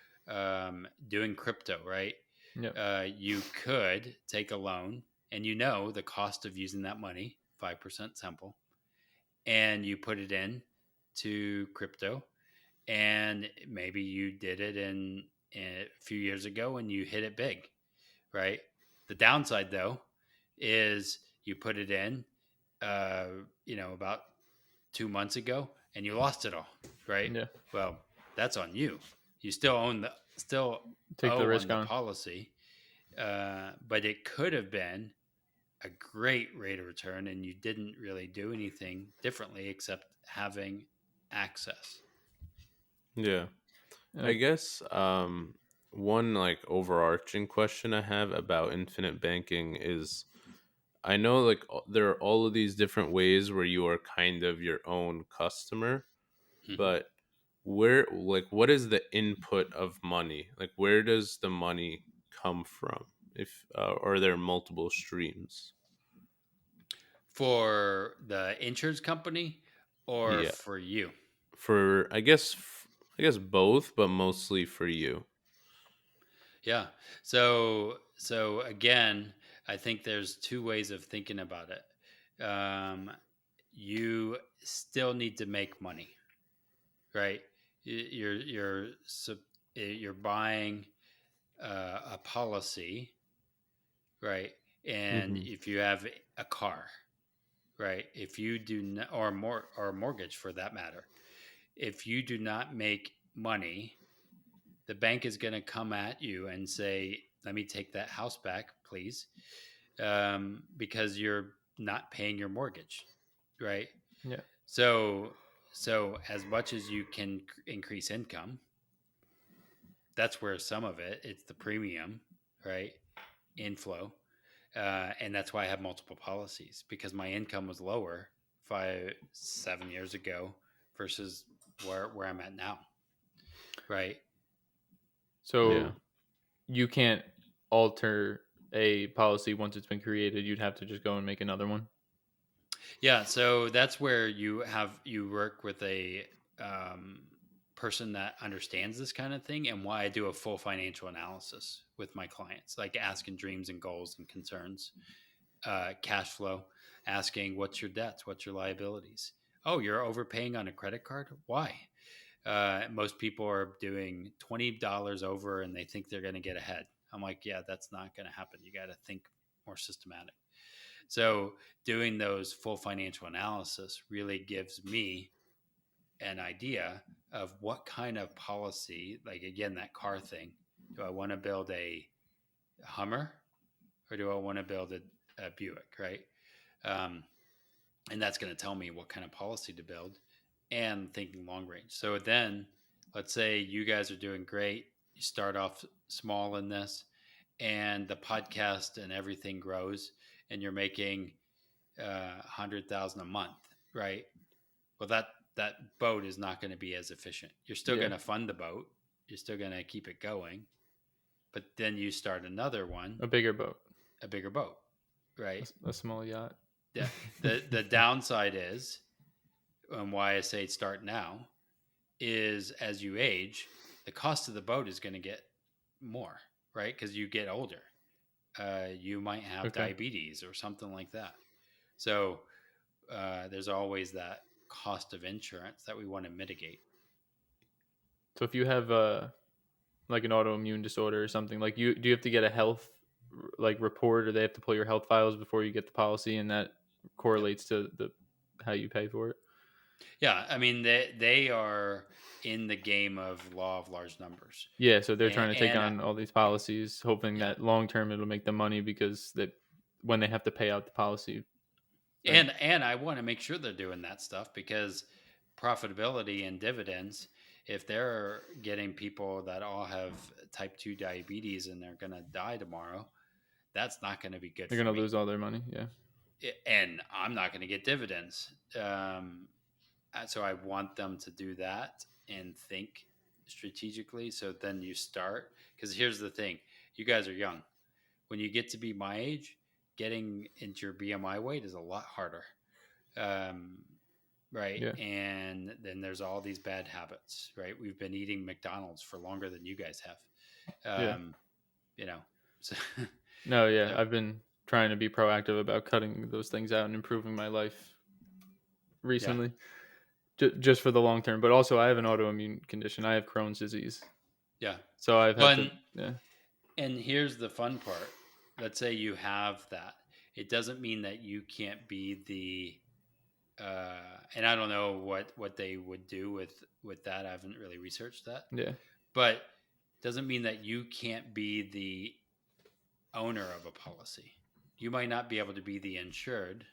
doing crypto, right? Yeah. You could take a loan, and you know the cost of using that money, 5% simple, and you put it in to crypto, and maybe you did it in a few years ago and you hit it big, right? The downside, though, is you put it in, uh, about 2 months ago, and you lost it all, right? Yeah. Well, that's on you. You still Take the owe risk on the on. policy, but it could have been a great rate of return, and you didn't really do anything differently except having access. Yeah. And I guess one like overarching question I have about infinite banking is I know like there are all of these different ways where you are kind of your own customer, Mhm. but where like what is the input of money? Like where does the money come from? If Are there multiple streams? For the insurance company or Yeah, for you? for I guess both, but mostly for you. Yeah. So again, I think there's two ways of thinking about it. You still need to make money, right? You're buying a policy, right? And Mm-hmm. if you have a car, right? If you do not, or mortgage for that matter, if you do not make money, the bank is going to come at you and say, "Let me take that house back, please," because you're not paying your mortgage, right? Yeah. So, so as much as you can increase income, that's where some of it's the premium, right? Inflow, and that's why I have multiple policies because my income was lower 7 years ago versus where I'm at now, right? Yeah. So you can't alter a policy once it's been created. You'd have to just go and make another one. Yeah, so that's where you work with a um, person that understands this kind of thing, and why I do a full financial analysis with my clients, like asking dreams and goals and concerns, cash flow, asking what's your debts, what's your liabilities. Oh, you're overpaying on a credit card. Why? Most people are doing $20 over, and they think they're going to get ahead. I'm like, yeah, that's not going to happen. You got to think more systematic. So doing those full financial analysis really gives me an idea of what kind of policy, like again, that car thing. Do I want to build a Hummer or do I want to build a Buick, right? Um, and that's going to tell me what kind of policy to build and thinking long range. So then let's say you guys are doing great. You start off small in this and the podcast and everything grows and you're making 100,000 a month, right? Well, that boat is not going to be as efficient. You're still Yeah. going to fund the boat. You're still going to keep it going, but then you start another one, A bigger boat, a bigger boat, right? a small yacht. Yeah. The downside is, and why I say start now, is as you age, the cost of the boat is going to get more, right? Because you get older. You might have Okay. diabetes or something like that. So there's always that cost of insurance that we want to mitigate. So if you have like an autoimmune disorder or something, like you do you have to get a health like report, or they have to pull your health files before you get the policy, and that Yep. correlates to the how you pay for it. Yeah, I mean they are in the game of law of large numbers, Yeah, so they're and, trying to take and on all these policies, hoping yeah, that long term it'll make them money because that when they have to pay out the policy, right? and I want to make sure they're doing that stuff because profitability and dividends. If they're getting people that all have type 2 diabetes and they're going to die tomorrow, that's not going to be good They're for gonna me. lose all their money. Yeah. And I'm not going to get dividends. So I want them to do that and think strategically. So then you start, because here's the thing: you guys are young. When you get to be my age, getting into your BMI weight is a lot harder, um, right? Yeah. And then there's all these bad habits, right? We've been eating McDonald's for longer than you guys Yeah. have, you know. So, No, yeah. so I've been trying to be proactive about cutting those things out and improving my life yeah, recently, just for the long term. But also, I have an autoimmune condition. I have Crohn's disease, yeah. so I've had Well, to. Yeah. and here's the fun part. Let's say you have that. It doesn't mean that you can't be and I don't know what they would do with that. I haven't really researched that, Yeah. but doesn't mean that you can't be the owner of a policy. You might not be able to be the insured,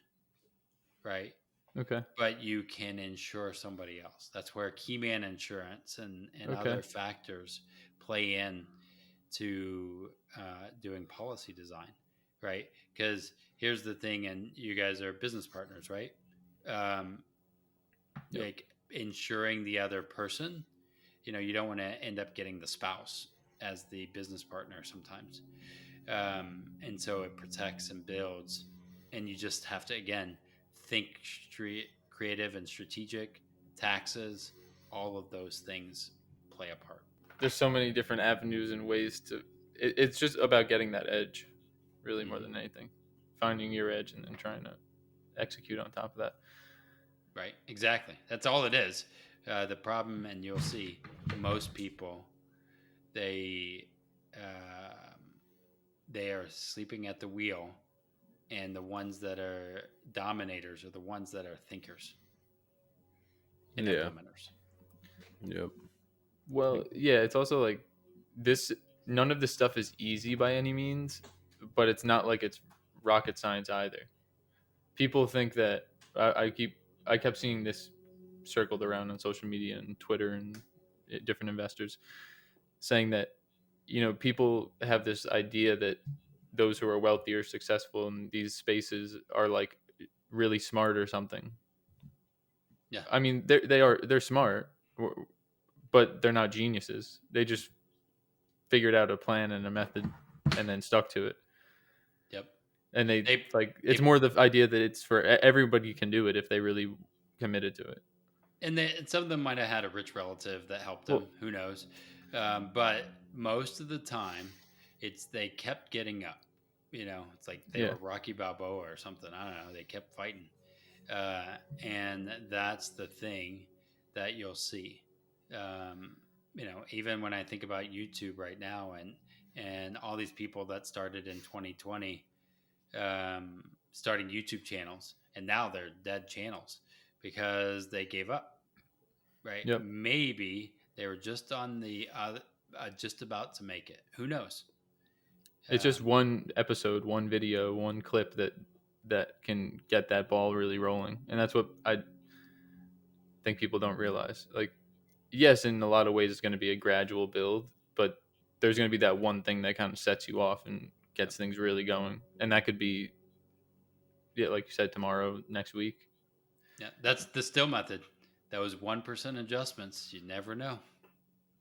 right? Okay. But you can insure somebody else. That's where key man insurance and Okay. other factors play in. to doing policy design, right? Because here's the thing, and you guys are business partners, right? Um, Yep. like insuring the other person, you don't want to end up getting the spouse as the business partner sometimes. And so it protects and builds, and you just have to again think creative and strategic. Taxes, all of those things play a part. There's so many different avenues and ways to. It's just about getting that edge, really, more Hmm. than anything. Finding your edge and then trying to execute on top of that. Right, exactly. That's all it is. The problem, and you'll see, most people they um, they are sleeping at the wheel, and the ones that are dominators are the ones that are thinkers and Yeah. implementers. Yep. Well, yeah, it's also like this. None of this stuff is easy by any means, but it's not like it's rocket science either. People think that I kept seeing this circled around on social media and Twitter and different investors saying that people have this idea that those who are wealthy or successful in these spaces are like really smart or something. Yeah. I mean, they're smart, but they're not geniuses. They just figured out a plan and a method and then stuck to it. Yep. And they They like it's they more the idea that it's for everybody can do it if they really committed to it. and some of them might have had a rich relative that helped Well, them. Who knows? But most of the time, it's they kept getting up. It's like they yeah, were Rocky Balboa or something. I don't know. They kept fighting, and that's the thing that you'll see. Um, even when I think about YouTube right now, and all these people that started in 2020, starting YouTube channels, and now they're dead channels because they gave up. Right? yep. Maybe they were just on the just about to make it. Who knows? It's just Um, one episode, one video, one clip that can get that ball really rolling, and that's what I think people don't realize. Like, yes, in a lot of ways, it's going to be a gradual build, but there's going to be that one thing that kind of sets you off and yep. gets things really going, and that could be, yeah, like you said, tomorrow, next week. Yeah, that's the still method. That was 1% adjustments. You never know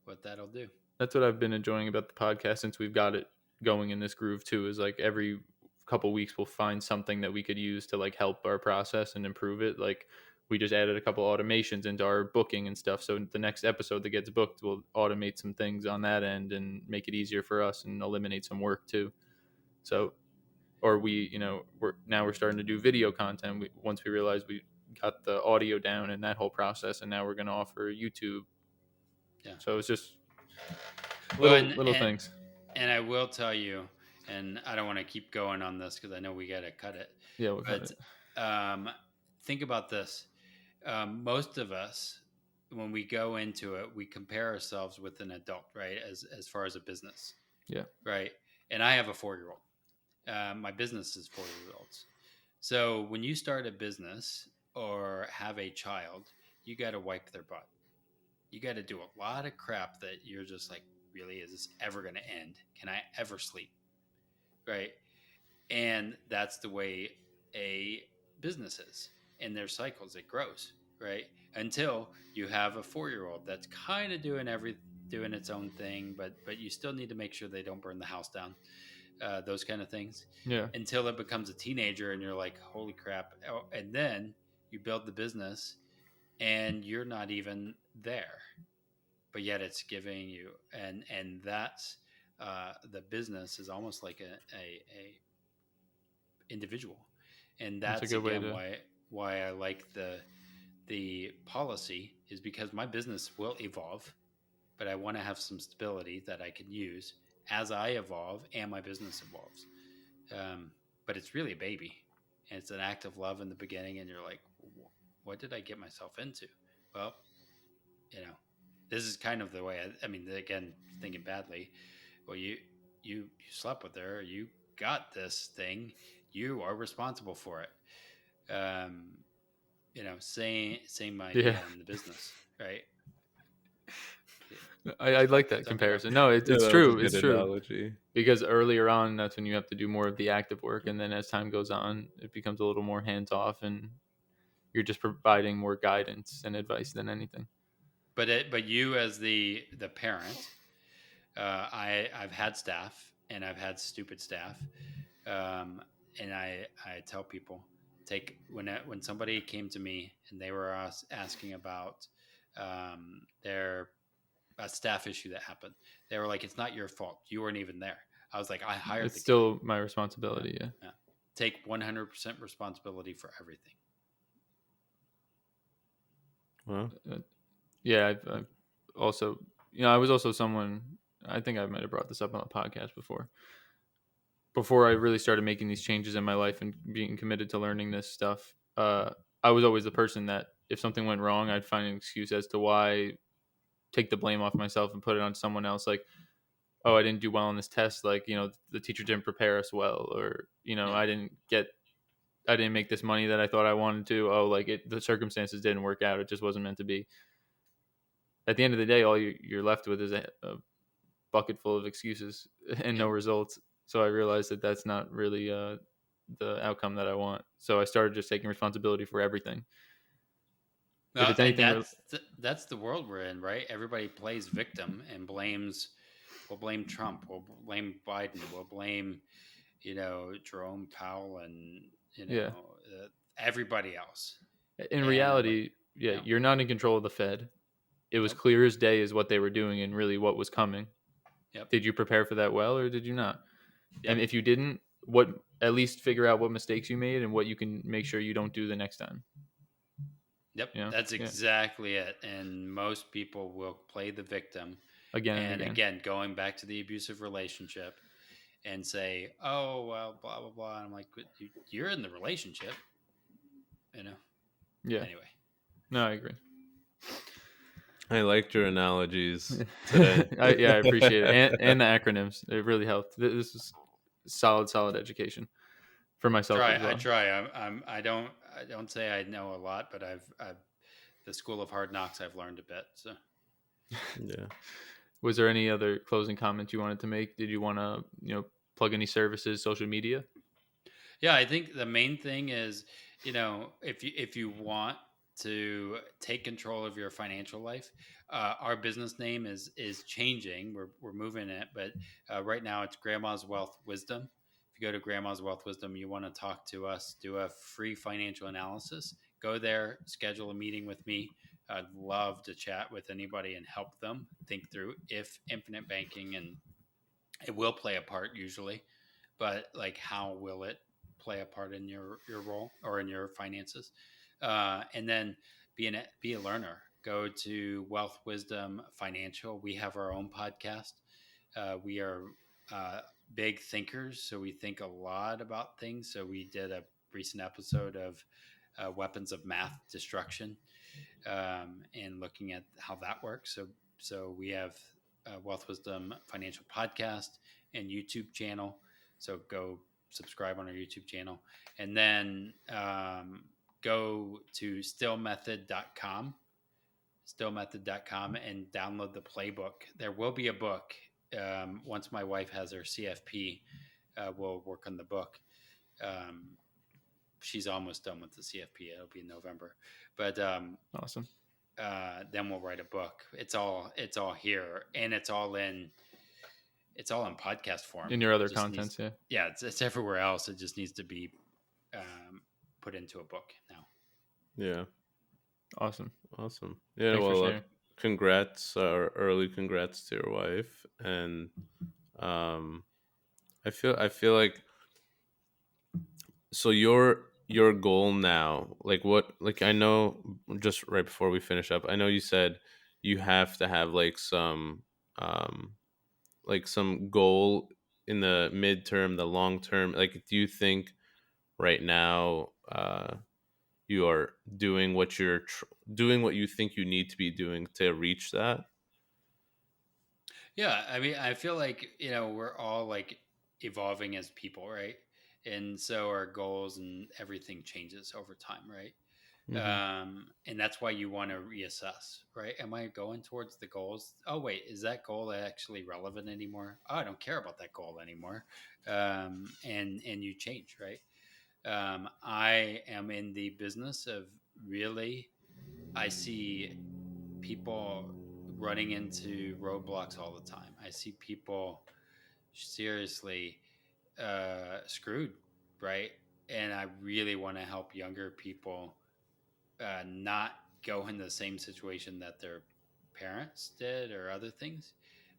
what that'll do. That's what I've been enjoying about the podcast since we've got it going in this groove too. Is like every couple weeks we'll find something that we could use to like help our process and improve it. Like we just added a couple automations into our booking and stuff. So the next episode that gets booked will automate some things on that end and make it easier for us and eliminate some work too. So, or we're starting to do video content. Once we realized we got the audio down and that whole process, and now we're going to offer YouTube. Yeah. So it's just Well, little things. and I will tell you, and I don't want to keep going on this because I know we got to cut it. Yeah, we'll cut But it. think about this. Most of us, when we go into it, we compare ourselves with an adult, right? As far as a business, Yeah. right? And I have a 4-year-old. My business is 4 years old. So when you start a business or have a child, you got to wipe their butt. You got to do a lot of crap that you're just like, really, is this ever going to end? Can I ever sleep? Right. And that's the way a business is. In their cycles, it grows, right? Until you have a 4-year-old that's kind of doing its own thing, but you still need to make sure they don't burn the house down. Those kind of things, Yeah. until it becomes a teenager and you're like, holy crap. Oh, and then you build the business and you're not even there, but yet it's giving you, and that's the business is almost like a individual. And That's a that's good way again to. why I like the policy, is because my business will evolve, but I want to have some stability that I can use as I evolve and my business evolves. But it's really a baby, and it's an act of love in the beginning, and you're like, what did I get myself into? Well, this is kind of the way. I mean, again, thinking badly. Well, you slept with her. You got this thing. You are responsible for it. Same Yeah. idea in the business, right? I like that That's something I've comparison. No, Yeah, it's that was a true. good It's true. analogy. Because earlier on, that's when you have to do more of the active work, and then as time goes on, it becomes a little more hands off, and you're just providing more guidance and advice than anything. but you as the parent, I've had staff and I've had stupid staff, um, and I tell people take when somebody came to me and they were asking about their a staff issue that happened. They were like, "It's not your fault. You weren't even there." I was like, "I hired It's the guy." still my Yeah, responsibility. Yeah. yeah. Take 100% responsibility for everything. Well, Uh, yeah. I've also, I was also someone. I think I might have brought this up on the podcast before. Before I really started making these changes in my life and being committed to learning this stuff, I was always the person that if something went wrong, I'd find an excuse as to why, take the blame off myself and put it on someone else. Like, oh, I didn't do well on this test. Like, the teacher didn't prepare us well, or, Yeah, I didn't make this money that I thought I wanted to. Oh, like the circumstances didn't work out. It just wasn't meant to be. At the end of the day, all you're left with is a bucket full of excuses and no yeah. results. So I realized that that's not really the outcome that I want. So I started just taking responsibility for everything. If Well, it's and anything, that's the world we're in, right? Everybody plays victim and blames. We'll blame Trump. We'll blame Biden. We'll blame Jerome Powell and yeah. everybody else. In And I'm like, reality, yeah, yeah, you're not in control of the Fed. It was nope, clear as day as what they were doing and really what was coming. yep, Did you prepare for that well, or did you not? And yep. if you didn't, what at least figure out what mistakes you made and what you can make sure you don't do the next time. Yep, Yeah, that's yeah, exactly it. And most people will play the victim. again and And again. again, going back to the abusive relationship and say, "Oh, well, blah blah blah." And I'm like, "You're in the relationship, you know." Yeah, Anyway, no, I agree. I liked your analogies today. I appreciate it, and the acronyms. It really helped. This is solid education for myself as I well. try. I don't say I know a lot, but I've the school of hard knocks. I've learned a bit. So Yeah. Was there any other closing comments you wanted to make? Did you want to, plug any services, social media? yeah, I think the main thing is, if you want to take control of your financial life, our business name is changing. We're moving it, but right now it's Grandma's Wealth Wisdom. If you go to Grandma's Wealth Wisdom, you want to talk to us, do a free financial analysis. Go there, schedule a meeting with me. I'd love to chat with anybody and help them think through if infinite banking, and it will play a part usually, but like how will it play a part in your role or in your finances, and then be a learner. Go to Wealth Wisdom Financial. We have our own podcast. We are big thinkers, so we think a lot about things. So we did a recent episode of weapons of math destruction, and looking at how that works. So we have Wealth Wisdom Financial Podcast and YouTube channel. So go subscribe on our YouTube channel, and then go to stillmethod.com and download the playbook. There will be a book once my wife has her CFP. We'll work on the book. Um, she's almost done with the CFP. It'll be in November, but Awesome. then we'll write a book. It's all here, and it's all in podcast form. In your It other just needs, contents, yeah. yeah, it's everywhere else. It just needs to be put into a book now. Yeah. Awesome. Awesome. Yeah. Thanks for Well, sharing. congrats, early congrats to your wife, and um, I feel like so your goal now, like what, like I know just right before we finish up, I know you said you have to have um like some goal in the midterm, the long term. Like, do you think right now you are doing what doing what you think you need to be doing to reach that? Yeah, I mean, I feel like we're all like evolving as people, right? And so our goals and everything changes over time, right? Mm-hmm. And that's why you want to reassess, right? Am I going towards the goals? Oh wait, is that goal actually relevant anymore? Oh, I don't care about that goal anymore. And you change, right? I am in the business of really, I see people running into roadblocks all the time. I see people seriously screwed, right? And I really want to help younger people not go in the same situation that their parents did or other things.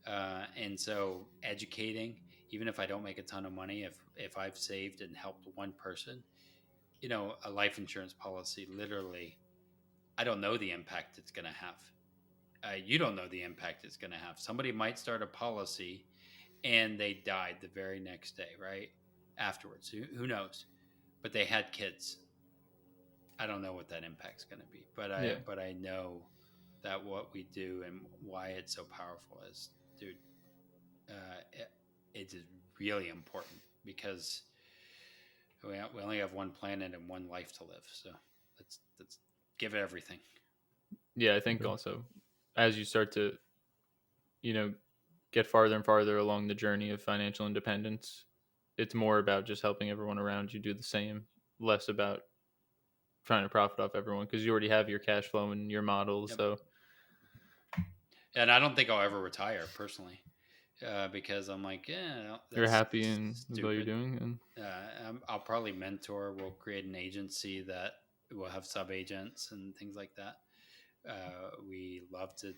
And so educating, even if I don't make a ton of money, if I've saved and helped one person, a life insurance policy, literally, I don't know the impact it's going to have. You don't know the impact it's going to have. Somebody might start a policy and they died the very next day, right? Afterwards, who knows? But they had kids. I don't know what that impact's going to be, Yeah. but I know that what we do and why it's so powerful is, dude, it is really important because we only have one planet and one life to live. So let's give it everything. Yeah, I think Yeah. also as you start to, you know, get farther and farther along the journey of financial independence, it's more about just helping everyone around you do the same, less about trying to profit off everyone because you already have your cash flow and your models. Yep. So And I don't think I'll ever retire personally, because I'm like, yeah, you're that's happy in what you're stupid. doing. And I'll probably mentor. We'll create an agency that will have sub agents and things like that. We love to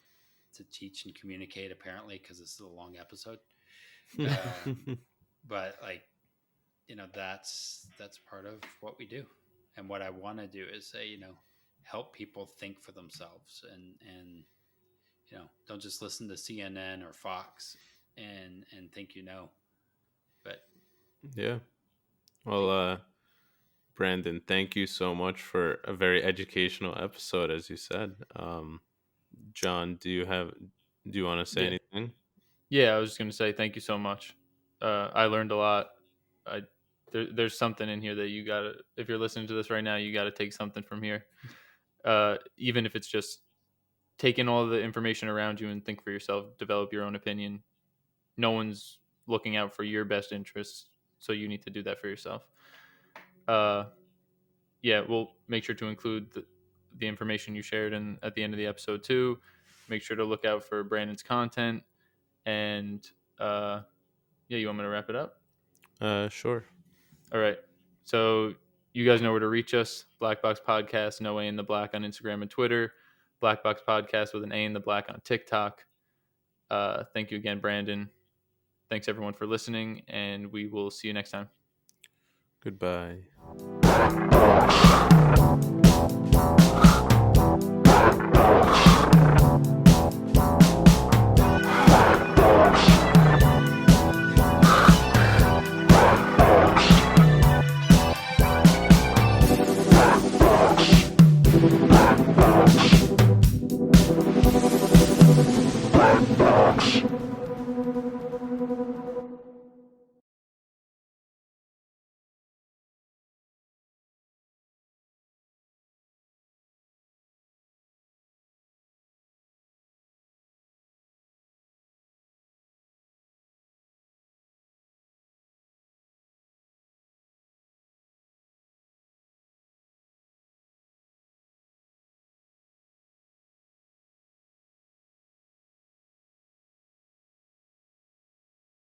teach and communicate, apparently, because this is a long episode. But like, that's part of what we do. And what I want to do is say, help people think for themselves, and don't just listen to CNN or Fox and think but Yeah. Well, think. Brandon, thank you so much for a very educational episode, as you said. John, do you want to say yeah, anything? yeah, I was just gonna say thank you so much. I learned a lot. I there's something in here that you gotta. If you're listening to this right now, you gotta take something from here. Even if it's just taking all the information around you and think for yourself, develop your own opinion. No one's looking out for your best interests, so you need to do that for yourself. Uh, yeah, we'll make sure to include the information you shared in at the end of the episode too. Make sure to look out for Brandon's content, and yeah, you want me to wrap it up? Sure. All right. So you guys know where to reach us. Black Box Podcast, no A in the black on Instagram and Twitter. Black Box Podcast with an A in the black on TikTok. Thank you again, Brandon. Thanks everyone for listening, and we will see you next time. Goodbye.